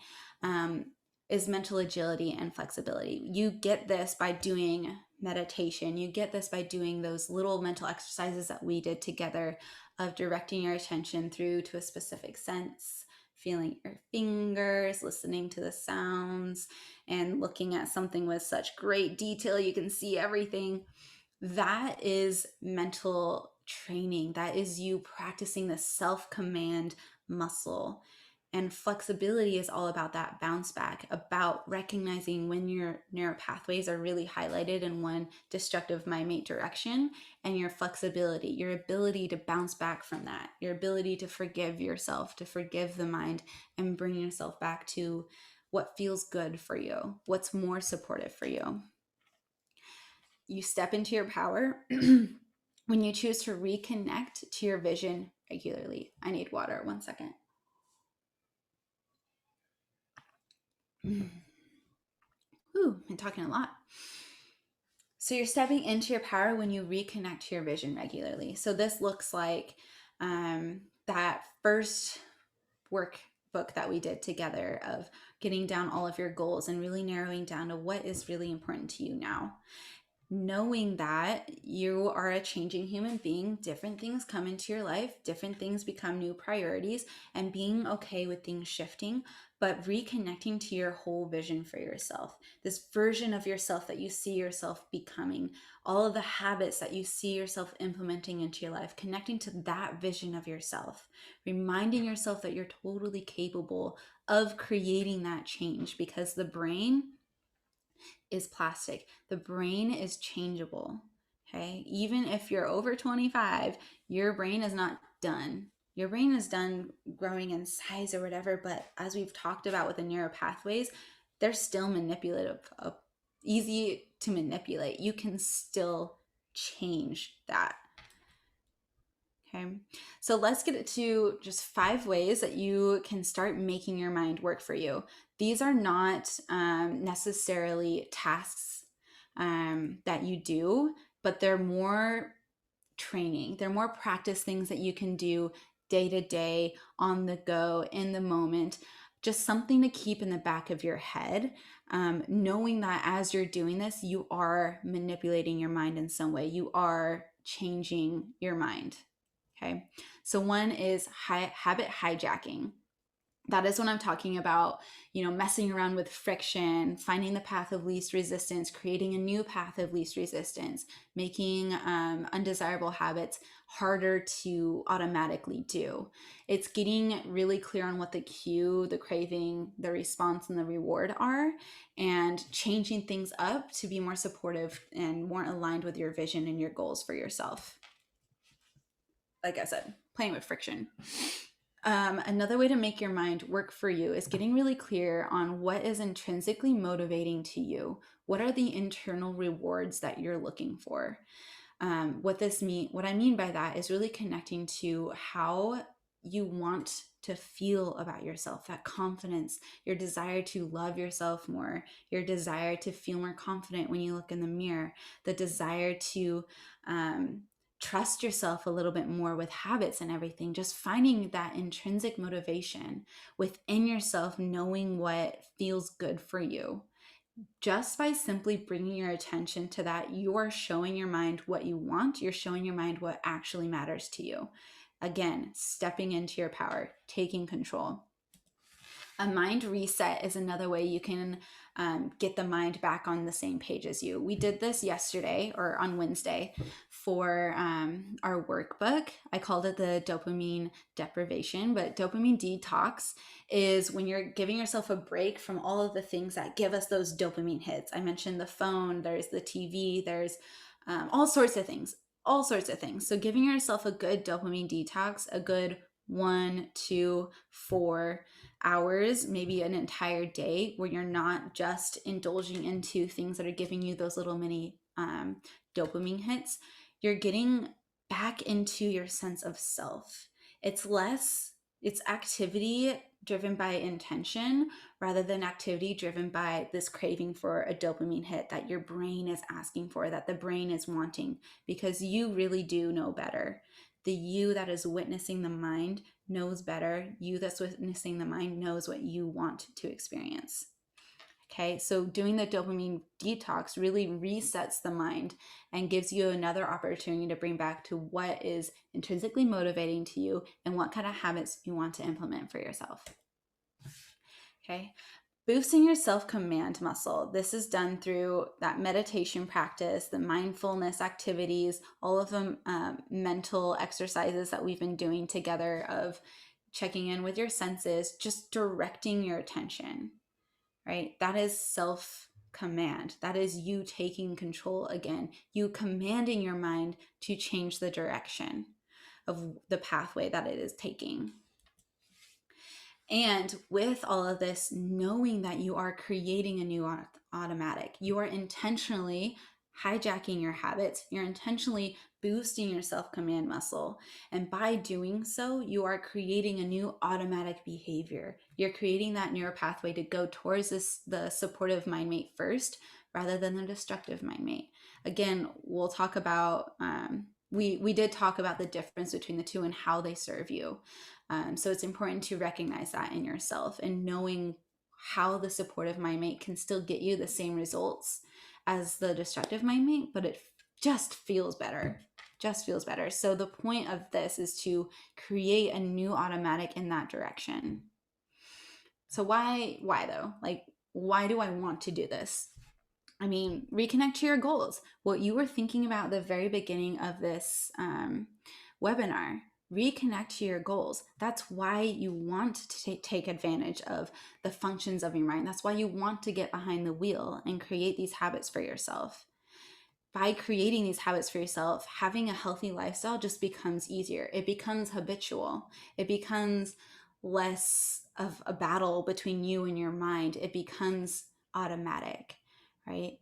A: is mental agility and flexibility. You get this by doing meditation. You get this by doing those little mental exercises that we did together of directing your attention through to a specific sense, feeling your fingers, listening to the sounds, and looking at something with such great detail you can see everything. That is mental training. That is you practicing the self-command muscle. And flexibility is all about that bounce back, about recognizing when your neural pathways are really highlighted in one destructive mind-mate direction, and your flexibility, your ability to bounce back from that, your ability to forgive yourself, to forgive the mind, and bring yourself back to what feels good for you, what's more supportive for you. You step into your power when you choose to reconnect to your vision regularly. I need water. 1 second. Ooh, I'm talking a lot. So you're stepping into your power when you reconnect to your vision regularly. So this looks like that first workbook that we did together of getting down all of your goals and really narrowing down to what is really important to you now. Knowing that you are a changing human being, different things come into your life, different things become new priorities, and being okay with things shifting, but reconnecting to your whole vision for yourself, this version of yourself that you see yourself becoming, all of the habits that you see yourself implementing into your life, connecting to that vision of yourself, reminding yourself that you're totally capable of creating that change, because the brain is plastic. The brain is changeable. Okay. Even if you're over 25, your brain is not done. Your brain is done growing in size or whatever. But as we've talked about with the neural pathways, they're still manipulative, easy to manipulate. You can still change that. Okay, so let's get it to just 5 ways that you can start making your mind work for you. These are not necessarily tasks that you do. but they're more training. They're more practice things that you can do day to day, on the go, in the moment. Just something to keep in the back of your head, knowing that as you're doing this, you are manipulating your mind in some way. You are changing your mind. Okay. So one is habit hijacking. That is when I'm talking about, messing around with friction, finding the path of least resistance, creating a new path of least resistance, making undesirable habits harder to automatically do. It's getting really clear on what the cue, the craving, the response, and the reward are, and changing things up to be more supportive and more aligned with your vision and your goals for yourself. Like I said, playing with friction. Another way to make your mind work for you is getting really clear on what is intrinsically motivating to you. What are the internal rewards that you're looking for? What I mean by that is really connecting to how you want to feel about yourself, that confidence, your desire to love yourself more, your desire to feel more confident when you look in the mirror, the desire to trust yourself a little bit more with habits and everything. Just finding that intrinsic motivation within yourself, knowing what feels good for you. Just by simply bringing your attention to that, you are showing your mind what you want. You're showing your mind what actually matters to you. Again, stepping into your power, taking control. A mind reset is another way you can get the mind back on the same page as you. We did this yesterday or on Wednesday for our workbook. I called it the dopamine deprivation, but dopamine detox is when you're giving yourself a break from all of the things that give us those dopamine hits. I mentioned the phone, there's the TV, there's all sorts of things. So giving yourself a good dopamine detox, a good 1, 2, 4 hours, maybe an entire day, where you're not just indulging into things that are giving you those little mini dopamine hits. You're getting back into your sense of self. It's activity driven by intention rather than activity driven by this craving for a dopamine hit that your brain is asking for, that the brain is wanting, because you really do know better. The you that is witnessing the mind knows better. You that's witnessing the mind knows what you want to experience. Okay, so doing the dopamine detox really resets the mind and gives you another opportunity to bring back to what is intrinsically motivating to you and what kind of habits you want to implement for yourself. Okay, boosting your self-command muscle. This is done through that meditation practice, the mindfulness activities, all of the mental exercises that we've been doing together of checking in with your senses, just directing your attention, right? That is self-command. That is you taking control again, you commanding your mind to change the direction of the pathway that it is taking. And with all of this, knowing that you are creating a new automatic, you are intentionally hijacking your habits, you're intentionally boosting your self-command muscle. And by doing so, you are creating a new automatic behavior. You're creating that neural pathway to go towards the supportive mind mate first, rather than the destructive mind mate. Again, we'll talk about, we did talk about the difference between the two and how they serve you. So it's important to recognize that in yourself and knowing how the supportive mind mate can still get you the same results as the destructive mind mate, but it just feels better. So the point of this is to create a new automatic in that direction. So why though? Like, why do I want to do this? I mean, reconnect to your goals. What you were thinking about at the very beginning of this webinar. Reconnect to your goals. That's why you want to take advantage of the functions of your mind. That's why you want to get behind the wheel and create these habits for yourself. By creating these habits for yourself, having a healthy lifestyle just becomes easier. It becomes habitual. It becomes less of a battle between you and your mind. It becomes automatic, right?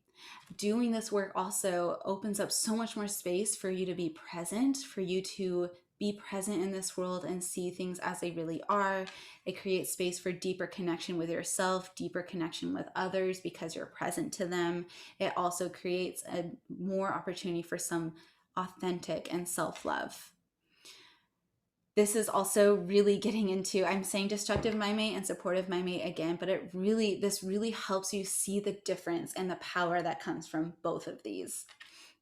A: Doing this work also opens up so much more space for you to be present, for you to be present in this world and see things as they really are. It creates space for deeper connection with yourself, deeper connection with others because you're present to them. It also creates a more opportunity for some authentic and self-love. This is also really getting into, I'm saying destructive mind mate and supportive mind mate again, but this really helps you see the difference and the power that comes from both of these.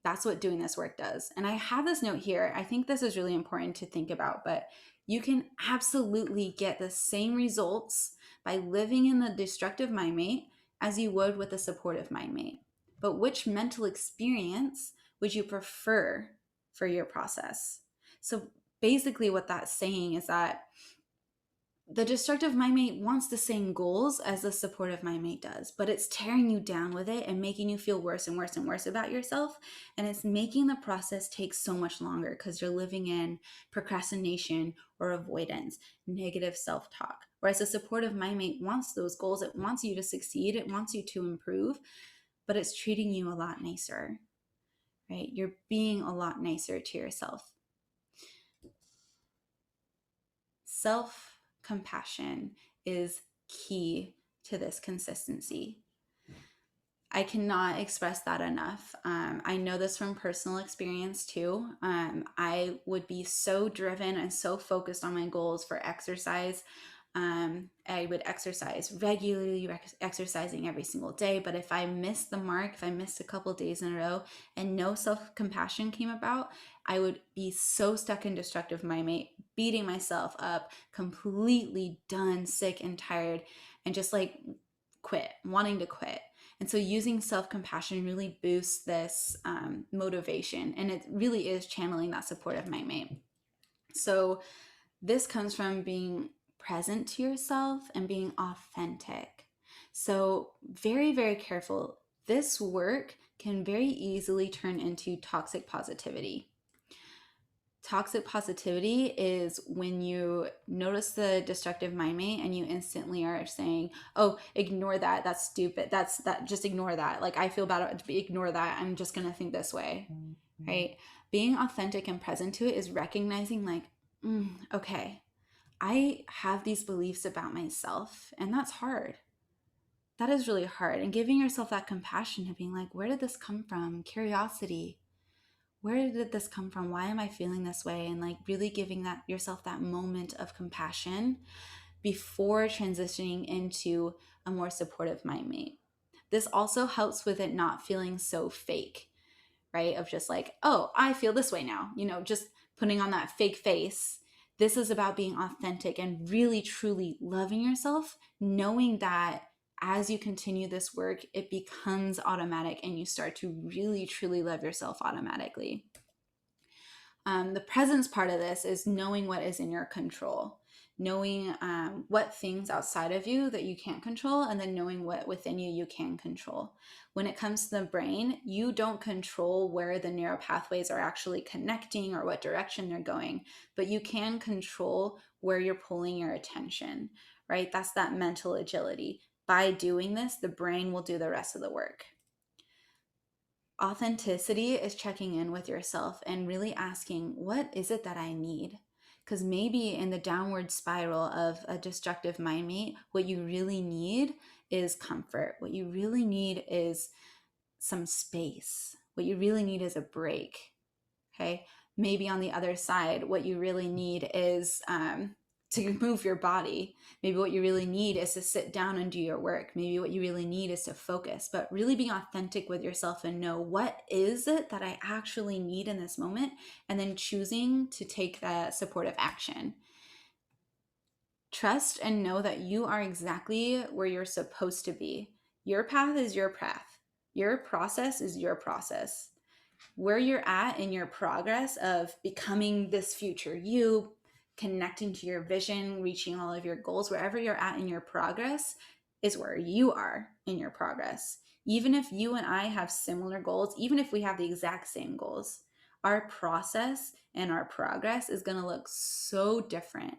A: That's what doing this work does. And I have this note here. I think this is really important to think about, but you can absolutely get the same results by living in the destructive mind mate as you would with a supportive mind mate. But which mental experience would you prefer for your process? So basically what that's saying is that the destructive mind mate wants the same goals as the supportive mind mate does, but it's tearing you down with it and making you feel worse and worse and worse about yourself. And it's making the process take so much longer because you're living in procrastination or avoidance, negative self-talk. Whereas the supportive mind mate wants those goals. It wants you to succeed. It wants you to improve, but it's treating you a lot nicer, right? You're being a lot nicer to yourself. Self-compassion is key to this consistency. I cannot express that enough. I know this from personal experience too. I would be so driven and so focused on my goals for exercise. I would exercise regularly, exercising every single day. But if I missed the mark, if I missed a couple days in a row and no self-compassion came about, I would be so stuck in destructive mind mate, beating myself up, completely done, sick and tired, and just like quit, wanting to quit. And so using self-compassion really boosts this motivation, and it really is channeling that supportive mind mate. So this comes from being present to yourself and being authentic. So very, very careful. This work can very easily turn into toxic positivity. Toxic positivity is when you notice the destructive mind mate and you instantly are saying, oh, ignore that. That's stupid. Just ignore that. Like, I feel bad. Ignore that. I'm just going to think this way. Right? Being authentic and present to it is recognizing like, okay, I have these beliefs about myself, and that's hard. That is really hard. And giving yourself that compassion of being like, where did this come from? Curiosity. Where did this come from? Why am I feeling this way? And like really giving yourself that moment of compassion before transitioning into a more supportive mind mate. This also helps with it not feeling so fake, right? Of just like, oh, I feel this way now, just putting on that fake face. This is about being authentic and really truly loving yourself, knowing that as you continue this work, it becomes automatic and you start to really truly love yourself automatically. The presence part of this is knowing what is in your control, knowing what things outside of you that you can't control, and then knowing what within you can control. When it comes to the brain, you don't control where the neural pathways are actually connecting or what direction they're going, but you can control where you're pulling your attention, right? That's that mental agility. By doing this, the brain will do the rest of the work. Authenticity is checking in with yourself and really asking, what is it that I need? Because maybe in the downward spiral of a destructive mind mate, what you really need is comfort. What you really need is some space. What you really need is a break. Okay. Maybe on the other side, what you really need is to move your body. Maybe what you really need is to sit down and do your work. Maybe what you really need is to focus, but really being authentic with yourself and know what is it that I actually need in this moment, and then choosing to take that supportive action. Trust and know that you are exactly where you're supposed to be. Your path is your path. Your process is your process. Where you're at in your progress of becoming this future you, connecting to your vision, reaching all of your goals, wherever you're at in your progress is where you are in your progress. Even if you and I have similar goals, even if we have the exact same goals, our process and our progress is going to look so different,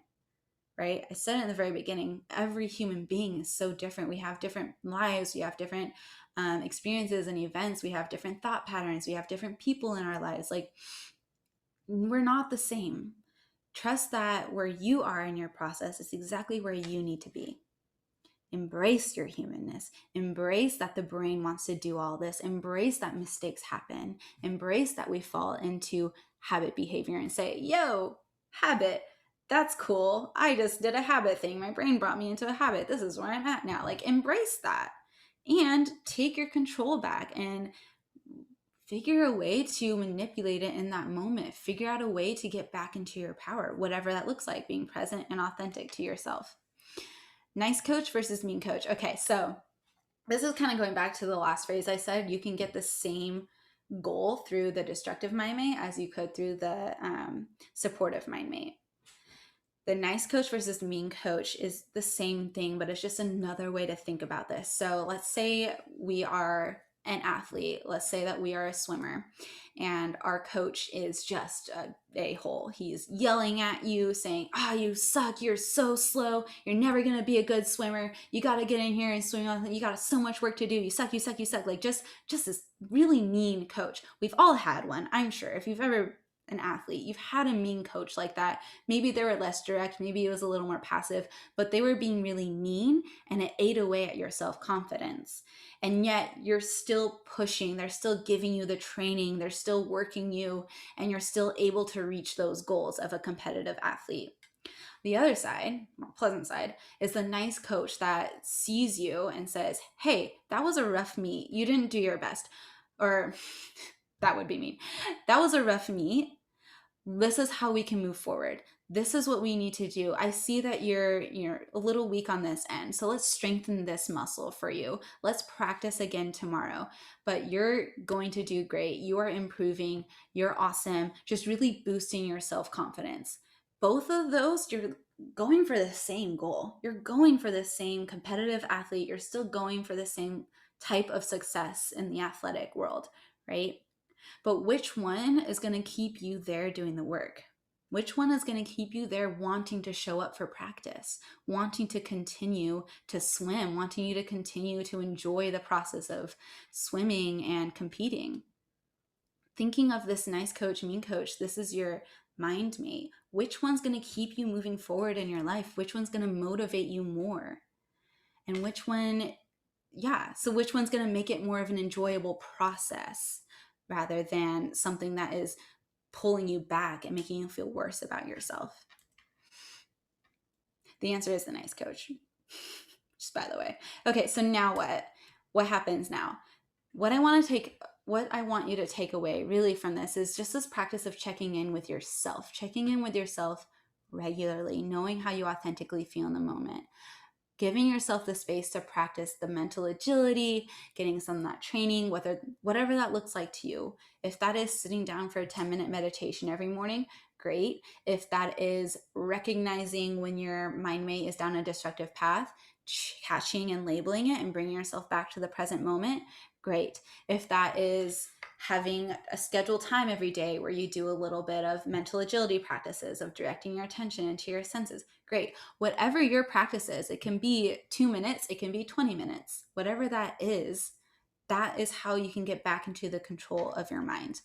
A: right? I said it in the very beginning, every human being is so different. We have different lives, we have different experiences and events, we have different thought patterns, we have different people in our lives. Like, we're not the same. Trust that where you are in your process is exactly where you need to be. Embrace your humanness. Embrace that the brain wants to do all this. Embrace that mistakes happen. Embrace that we fall into habit behavior and say, yo, habit, that's cool. I just did a habit thing. My brain brought me into a habit. This is where I'm at now. Like, embrace that and take your control back and figure a way to manipulate it in that moment. Figure out a way to get back into your power, whatever that looks like, being present and authentic to yourself. Nice coach versus mean coach. Okay, so this is kind of going back to the last phrase I said. You can get the same goal through the destructive mind mate as you could through the supportive mind mate. The nice coach versus mean coach is the same thing, but it's just another way to think about this. So let's say we are an athlete. Let's say that we are a swimmer and our coach is just a a-hole. He's yelling at you saying, you suck. You're so slow. You're never going to be a good swimmer. You got to get in here and swim. You got so much work to do. You suck, you suck, you suck. Like just this really mean coach. We've all had one, I'm sure. If you've ever an athlete, you've had a mean coach like that. Maybe they were less direct, maybe it was a little more passive, but they were being really mean and it ate away at your self-confidence. And yet you're still pushing, they're still giving you the training, they're still working you, and you're still able to reach those goals of a competitive athlete. The other side, more pleasant side, is the nice coach that sees you and says, hey, that was a rough meet. You didn't do your best. Or that would be mean. That was a rough meet. This is how we can move forward. This is what we need to do. I see that you're a little weak on this end. So let's strengthen this muscle for you. Let's practice again tomorrow. But you're going to do great. You are improving. You're awesome. Just really boosting your self-confidence. Both of those, you're going for the same goal. You're going for the same competitive athlete. You're still going for the same type of success in the athletic world, right? But which one is going to keep you there doing the work? Which one is going to keep you there wanting to show up for practice, wanting to continue to swim, wanting you to continue to enjoy the process of swimming and competing? Thinking of this nice coach, mean coach, this is your mind mate. Which one's going to keep you moving forward in your life? Which one's going to motivate you more? And which one, so which one's going to make it more of an enjoyable process rather than something that is pulling you back and making you feel worse about yourself? The answer is the nice coach, just by the way. Okay, so now what? What happens now? What I want you to take away really from this is just this practice of checking in with yourself regularly, knowing how you authentically feel in the moment. Giving yourself the space to practice the mental agility, getting some of that training, whatever that looks like to you. If that is sitting down for a 10-minute meditation every morning, great. If that is recognizing when your mind mate is down a destructive path, catching and labeling it and bringing yourself back to the present moment, great. If that is having a scheduled time every day where you do a little bit of mental agility practices of directing your attention into your senses, great. Whatever your practice is, it can be 2 minutes, it can be 20 minutes, whatever that is how you can get back into the control of your mind.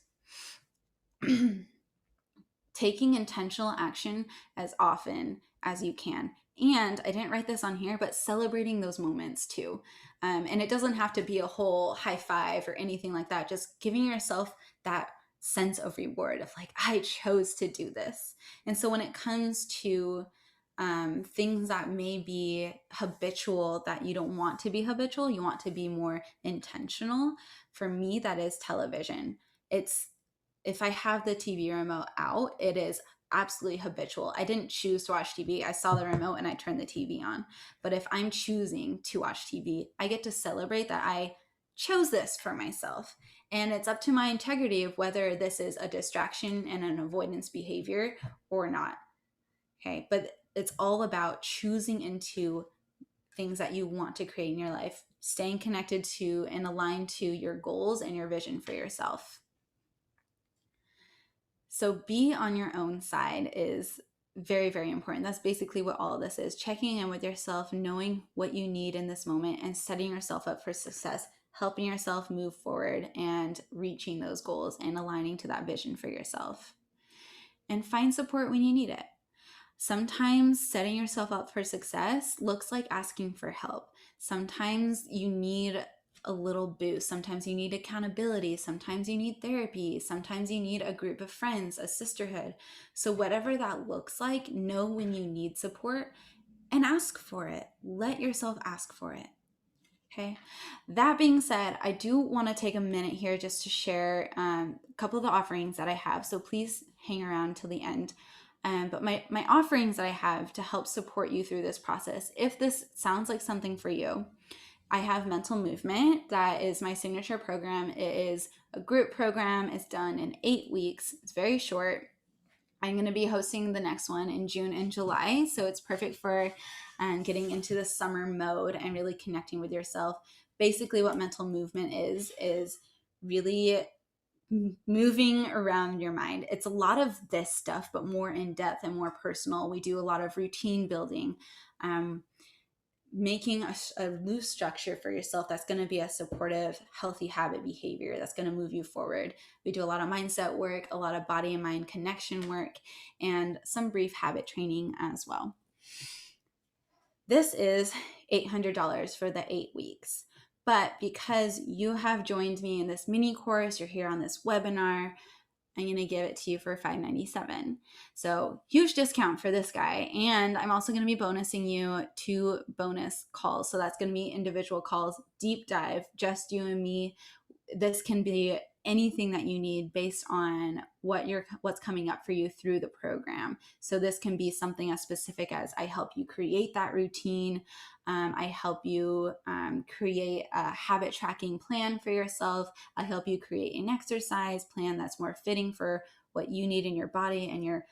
A: Taking intentional action as often as you can. And I didn't write this on here, but celebrating those moments too. And it doesn't have to be a whole high five or anything like that. Just giving yourself that sense of reward of like, I chose to do this. And so when it comes to things that may be habitual that you don't want to be habitual, you want to be more intentional. For me, that is television. If I have the TV remote out, it is absolutely habitual. I didn't choose to watch TV. I saw the remote and I turned the TV on. But if I'm choosing to watch TV, I get to celebrate that I chose this for myself. And it's up to my integrity of whether this is a distraction and an avoidance behavior or not. Okay, but it's all about choosing into things that you want to create in your life, staying connected to and aligned to your goals and your vision for yourself. So be on your own side is very, very important. That's basically what all of this is. Checking in with yourself, knowing what you need in this moment and setting yourself up for success, helping yourself move forward and reaching those goals and aligning to that vision for yourself. And find support when you need it. Sometimes setting yourself up for success looks like asking for help. Sometimes you need a little boost. Sometimes you need accountability. Sometimes you need therapy. Sometimes you need a group of friends, a sisterhood. So, whatever that looks like, know when you need support and ask for it. Let yourself ask for it. Okay. That being said, I do want to take a minute here just to share a couple of the offerings that I have. So please hang around till the end. But my offerings that I have to help support you through this process, if this sounds like something for you, I have Mental Movement. That is my signature program. It is a group program. It's done in 8 weeks. It's very short. I'm going to be hosting the next one in June and July. So it's perfect for getting into the summer mode and really connecting with yourself. Basically, what mental movement is really moving around your mind. It's a lot of this stuff, but more in depth and more personal. We do a lot of routine building. Making a loose structure for yourself that's going to be a supportive, healthy habit behavior that's going to move you forward. We do a lot of mindset work, a lot of body and mind connection work, and some brief habit training as well. This is $800 for the 8 weeks. But because you have joined me in this mini course, you're here on this webinar, I'm going to give it to you for $597. So huge discount for this guy. And I'm also going to be bonusing you 2 bonus calls. So that's going to be individual calls, deep dive, just you and me. This can be anything that you need based on what's coming up for you through the program. So this can be something as specific as I help you create that routine. I help you create a habit tracking plan for yourself. I help you create an exercise plan that's more fitting for what you need in your body and your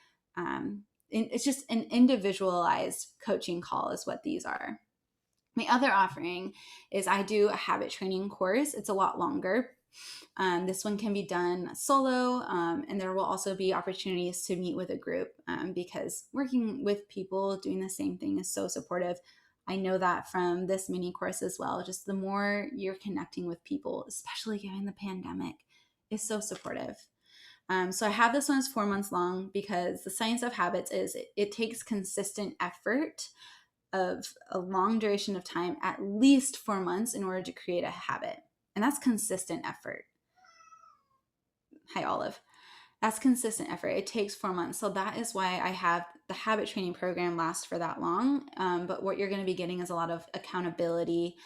A: it's just an individualized coaching call is what these are. My other offering is I do a habit training course. It's a lot longer. This one can be done solo, and there will also be opportunities to meet with a group because working with people doing the same thing is so supportive. I know that from this mini course as well. Just the more you're connecting with people, especially given the pandemic, is so supportive. So I have this one as 4 months long because the science of habits is it takes consistent effort of a long duration of time, at least 4 months, in order to create a habit. And that's consistent effort. Hi, Olive. That's consistent effort. It takes 4 months. So that is why I have the habit training program last for that long. But what you're going to be getting is a lot of accountability.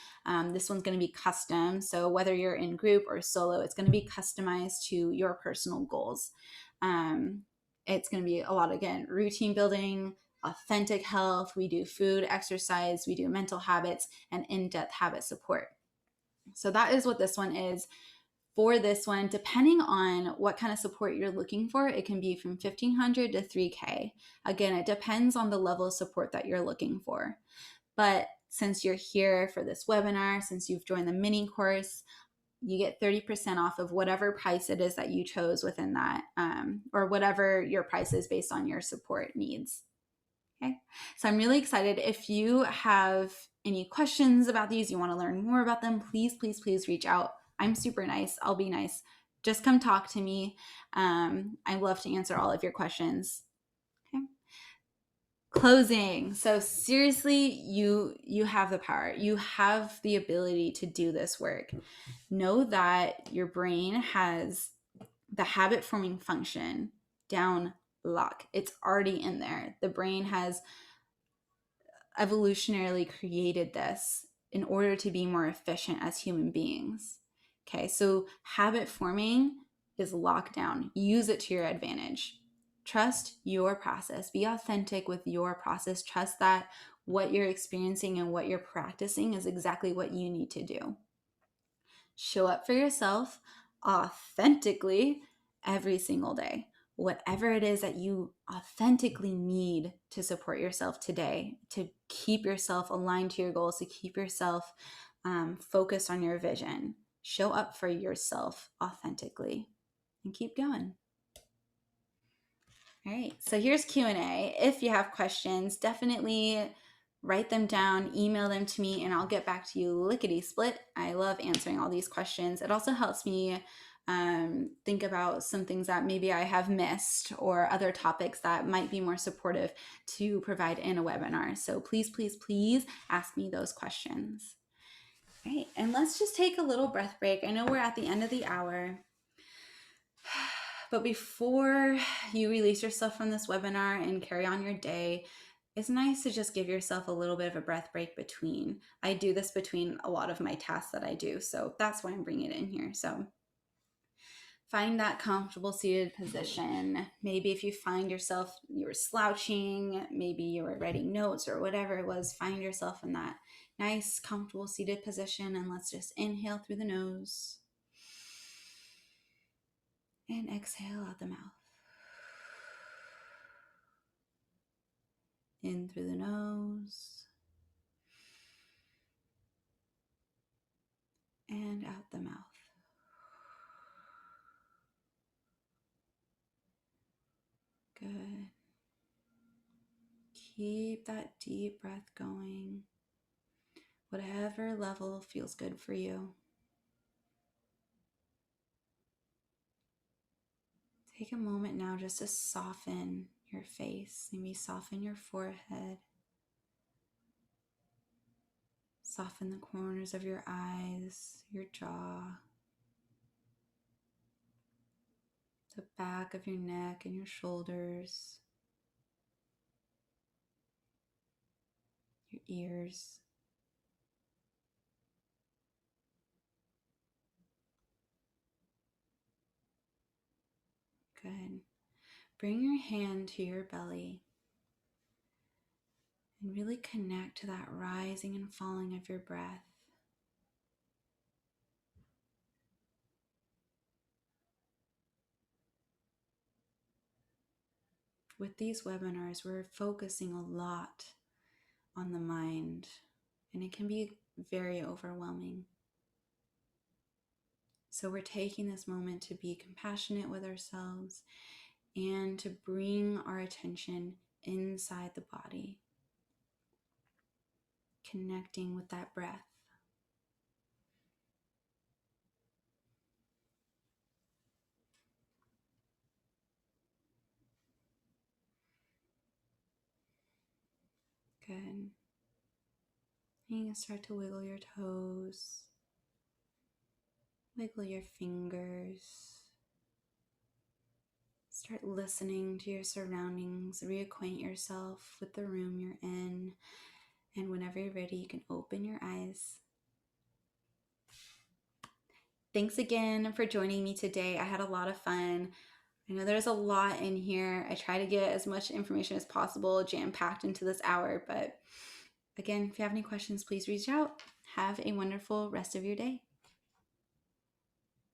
A: This one's going to be custom. So whether you're in group or solo, it's going to be customized to your personal goals. It's going to be a lot, again, routine building, authentic health. We do food, exercise, we do mental habits, and in-depth habit support. So that is what this one is. For this one, depending on what kind of support you're looking for, it can be from $1,500 to $3,000. Again, it depends on the level of support that you're looking for. But since you're here for this webinar, since you've joined the mini course, you get 30% off of whatever price it is that you chose within that, or whatever your price is based on your support needs. Okay, so I'm really excited. If you have any questions about these, you want to learn more about them, please, please, please reach out. I'm super nice. I'll be nice. Just come talk to me. I love to answer all of your questions. Okay. Closing. So seriously, you have the power. You have the ability to do this work. Know that your brain has the habit forming function down lock. It's already in there. The brain has evolutionarily created this in order to be more efficient as human beings. Okay, so habit forming is locked down. Use it to your advantage. Trust your process. Be authentic with your process. Trust that what you're experiencing and what you're practicing is exactly what you need to do. Show up for yourself authentically every single day. Whatever it is that you authentically need to support yourself today, to keep yourself aligned to your goals, to keep yourself focused on your vision. Show up for yourself authentically and keep going. All right, so here's Q&A. If you have questions, definitely write them down, email them to me, and I'll get back to you lickety split. I love answering all these questions. It also helps me think about some things that maybe I have missed or other topics that might be more supportive to provide in a webinar. So please, please, please ask me those questions. All right, and let's just take a little breath break. I know we're at the end of the hour, but before you release yourself from this webinar and carry on your day, it's nice to just give yourself a little bit of a breath break between. I do this between a lot of my tasks that I do, so that's why I'm bringing it in here. So find that comfortable seated position. Maybe if you find yourself, you were slouching, maybe you were writing notes or whatever it was, find yourself in that nice, comfortable seated position. And let's just inhale through the nose and exhale out the mouth. In through the nose and out the mouth. Good. Keep that deep breath going, whatever level feels good for you. Take a moment now just to soften your face. Maybe soften your forehead. Soften the corners of your eyes, your jaw, the back of your neck and your shoulders, your ears. Good. Bring your hand to your belly and really connect to that rising and falling of your breath. With these webinars, we're focusing a lot on the mind, and it can be very overwhelming. So we're taking this moment to be compassionate with ourselves and to bring our attention inside the body, connecting with that breath. Good. You can start to wiggle your toes, wiggle your fingers. Start listening to your surroundings, reacquaint yourself with the room you're in, and whenever you're ready, you can open your eyes. Thanks again for joining me today. I had a lot of fun. I know there's a lot in here. I try to get as much information as possible jam-packed into this hour, but again, if you have any questions, please reach out. Have a wonderful rest of your day.